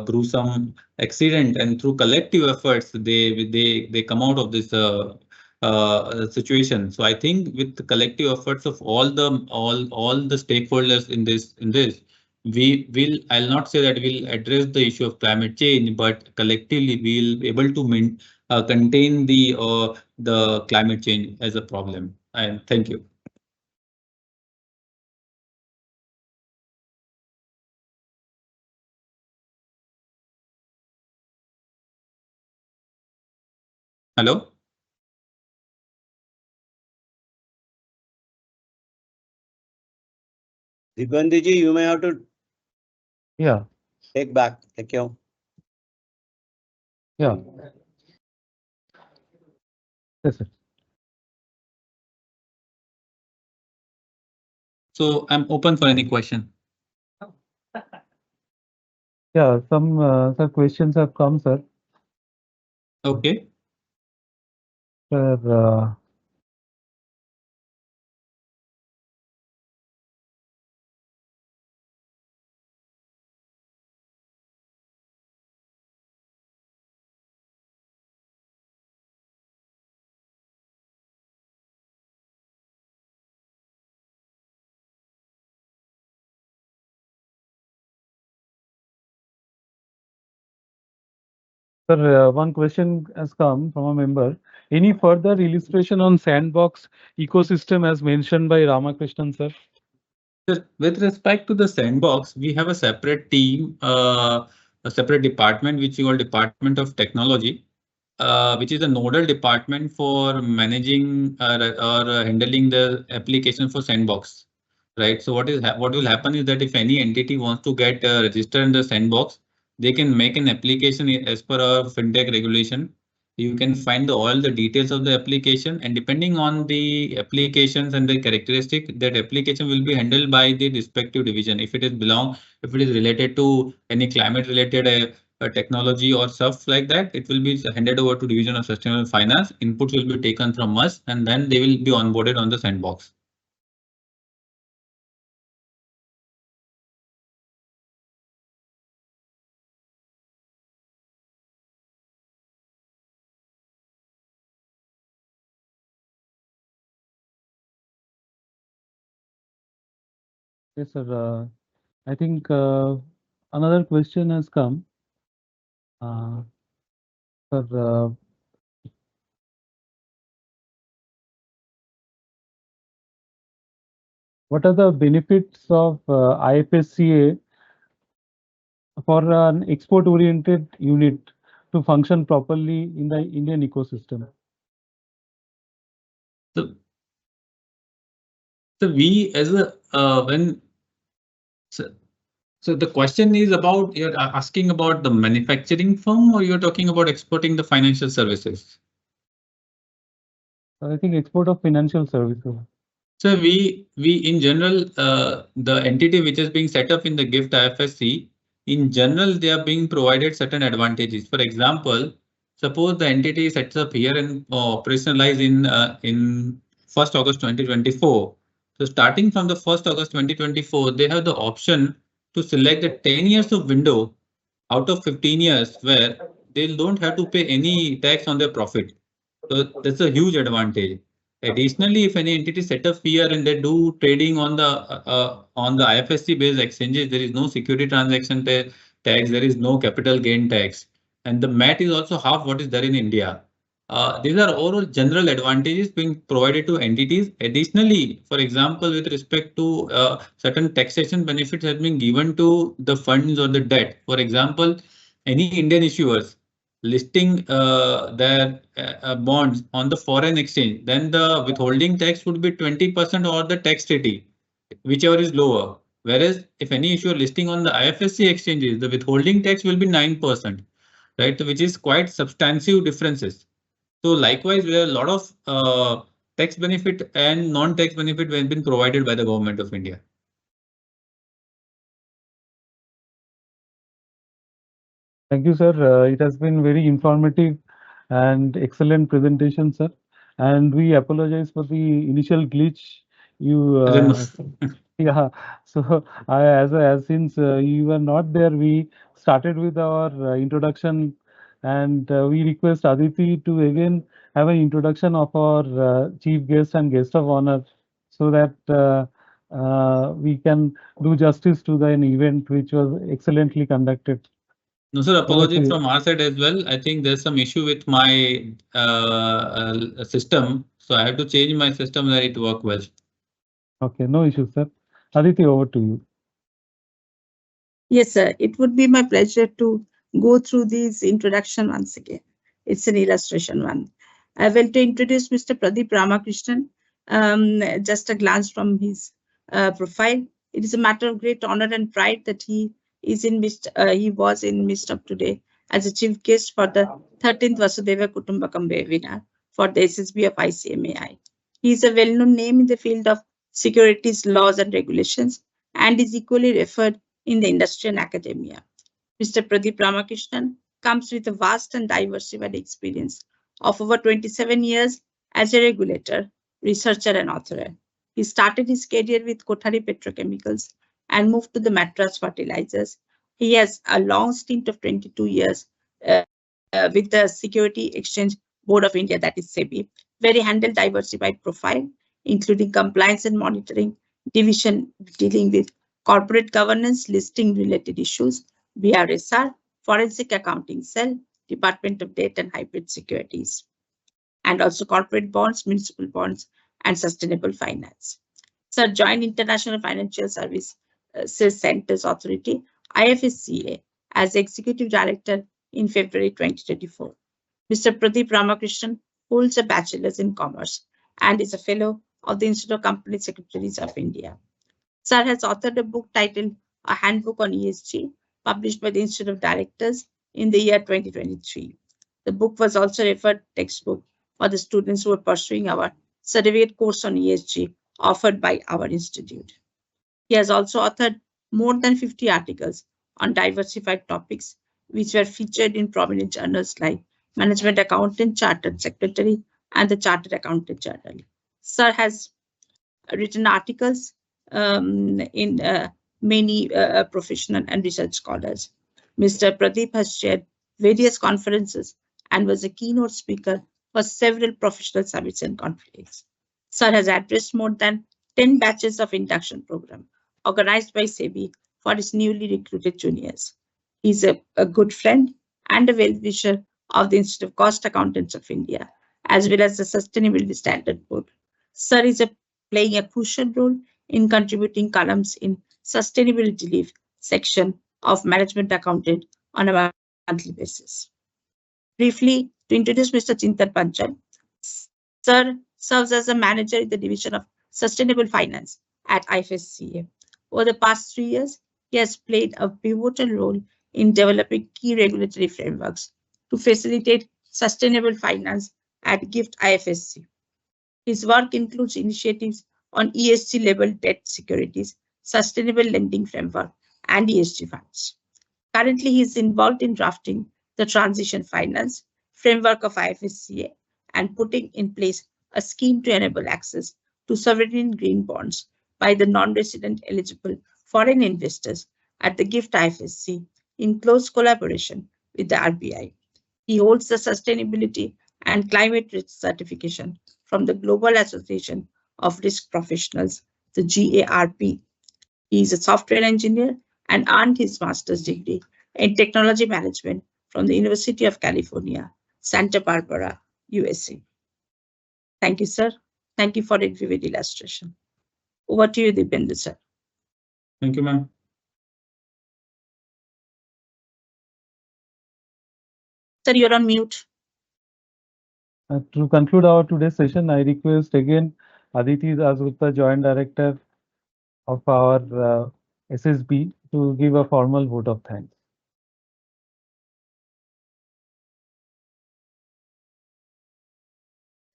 gruesome accident, and through collective efforts, they come out of this situation. So I think with the collective efforts of all the stakeholders in this, we will, I'll not say that we'll address the issue of climate change, but collectively we'll be able to contain the climate change as a problem. And thank you. Hello? Dibandiji, you may have to Yeah, take back. Thank you. yeah. Yes, sir. So I'm open for any question. Yeah, some sir, questions have come, sir. Okay. Sir, Sir, one question has come from a member. Any further illustration on sandbox ecosystem as mentioned by Ramakrishnan, sir? So with respect to the sandbox, we have a separate team, a separate department, which we call Department of Technology, which is a nodal department for managing or handling the application for sandbox. Right. So what will happen is that if any entity wants to get registered in the sandbox, they can make an application as per our fintech regulation. You can find all the details of the application, and depending on the applications and the characteristic, that application will be handled by the respective division. If it is related to any climate related technology or stuff like that, it will be handed over to Division of Sustainable Finance. Inputs will be taken from us, and then they will be onboarded on the sandbox. Yes, sir. I think another question has come. Sir, what are the benefits of IFSCA for an export-oriented unit to function properly in the Indian ecosystem? So we as a so the question is about, you're asking about the manufacturing firm, or you're talking about exporting the financial services? I think export of financial services. So we in general, the entity which is being set up in the GIFT IFSC, in general, they are being provided certain advantages. For example, suppose the entity sets up here and operationalize in 1st August 2024. So starting from the 1st August 2024, they have the option to select the 10 years of window out of 15 years where they don't have to pay any tax on their profit. So that's a huge advantage. Additionally, if any entity set up here and they do trading on the IFSC based exchanges, there is no security transaction tax, there is no capital gain tax, and the MAT is also half what is there in India. These are overall general advantages being provided to entities. Additionally, for example, with respect to certain taxation benefits have been given to the funds or the debt. For example, any Indian issuers listing their bonds on the foreign exchange, then the withholding tax would be 20% or the tax treaty, whichever is lower. Whereas if any issuer listing on the IFSC exchanges, the withholding tax will be 9%, right? Which is quite substantial differences. So likewise, there are a lot of tax benefit and non-tax benefit have been provided by the government of India. Thank you, sir. It has been very informative and excellent presentation, sir. And we apologize for the initial glitch. Yeah. So as since you were not there, we started with our introduction, and we request Aditi to again have an introduction of our chief guest and guest of honor, so that we can do justice to the event which was excellently conducted. No, sir, apology Okay. from our side as well. I think there's some issue with my system, so I have to change my system where it work well. Okay, no issues, sir. Aditi, over to you. Yes, sir. It would be my pleasure to go through this introduction once again. It's an illustration one. Well, to introduce Mr. Pradeep Ramakrishnan, just a glance from his profile, it is a matter of great honor and pride that he was in midst of today as a chief guest for the 13th Vasudhaiva Kutumbakam webinar for the SSB of ICMAI. He is a well-known name in the field of securities laws and regulations and is equally referred in the industry and academia. Mr. Pradeep Ramakrishnan comes with a vast and diversified experience of over 27 years as a regulator, researcher, and author. He started his career with Kothari Petrochemicals and moved to the Matras Fertilizers. He has a long stint of 22 years with the Security Exchange Board of India, that is SEBI, where he handled diversified profile, including compliance and monitoring, division dealing with corporate governance, listing related issues, BRSR, Forensic Accounting Cell, Department of Debt and Hybrid Securities, and also corporate bonds, municipal bonds, and sustainable finance. Sir joined International Financial Services Centers Authority, IFSCA, as Executive Director in February 2024. Mr. Pradeep Ramakrishnan holds a bachelor's in commerce and is a fellow of the Institute of Company Secretaries of India. Sir has authored a book titled A Handbook on ESG, published by the Institute of Directors in the year 2023. The book was also referred textbook for the students who are pursuing our certificate course on ESG offered by our institute. He has also authored more than 50 articles on diversified topics, which were featured in prominent journals like Management Accountant, Chartered Secretary, and the Chartered Accountant Journal. Sir has written articles in many professional and research scholars. Mr. Pradeep has chaired various conferences and was a keynote speaker for several professional summits and conferences. Sir has addressed more than 10 batches of induction program organized by SEBI for his newly recruited juniors. He's a good friend and a well-wisher of the Institute of Cost Accountants of India, as well as the Sustainability Standard Board. Sir is playing a crucial role in contributing columns in Sustainability Leave section of Management Accountant on a monthly basis. Briefly, to introduce Mr. Chintan Panchal, Sir serves as a manager in the Division of Sustainable Finance at IFSCA. Over the past 3 years, he has played a pivotal role in developing key regulatory frameworks to facilitate sustainable finance at GIFT IFSC. His work includes initiatives on ESG-labeled debt securities, sustainable lending framework, and ESG funds. Currently, he is involved in drafting the transition finance framework of IFSCA and putting in place a scheme to enable access to sovereign green bonds by the non-resident eligible foreign investors at the GIFT IFSC in close collaboration with the RBI. He holds the Sustainability and Climate Risk Certification from the Global Association of Risk Professionals, the GARP. He is a software engineer and earned his master's degree in technology management from the University of California, Santa Barbara, USA. Thank you, sir. Thank you for the vivid illustration. Over to you, Dibyendu, sir. Thank you, ma'am. Sir, you're on mute. To conclude our today's session, I request again Aditi Dasgupta, Joint Director of our SSB, to give a formal vote of thanks.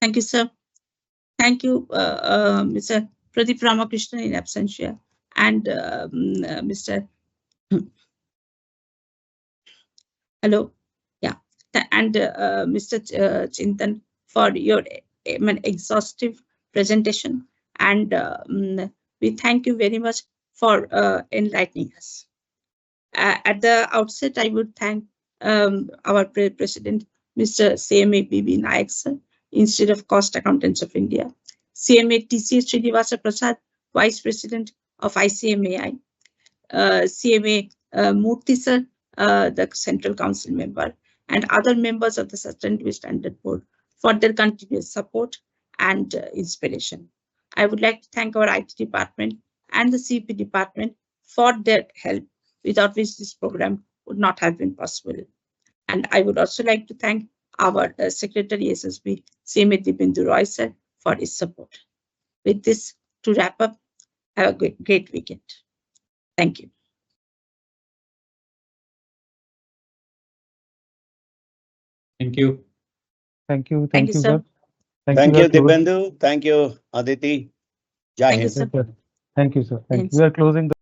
Thank you, sir. Thank you, Mr. Pradeep Ramakrishnan in absentia, and Mr. Hello, yeah, and Mr. Chintan for your exhaustive presentation, and we thank you very much for enlightening us. At the outset, I would thank our President, Mr. CMA B.B. Nayak, sir, Institute of Cost Accountants of India, CMA TCS Srinivasa Prasad, Vice President of ICMAI, CMA Murthy, sir, the Central Council member, and other members of the Sustainability Standard Board for their continuous support and inspiration. I would like to thank our IT department and the CP department for their help, without which this program would not have been possible. And I would also like to thank our Secretary SSB, CMA Dibyendu Roy sir, for his support. With this, to wrap up, have a great weekend. Thank you. Thank you. Thank you. Thank you, sir. Thank you, We are closing- Dibyendu. Thank you, Aditi. Jai Thank you, Hind. sir. Thank you, sir. Thank Thanks. you. We are closing the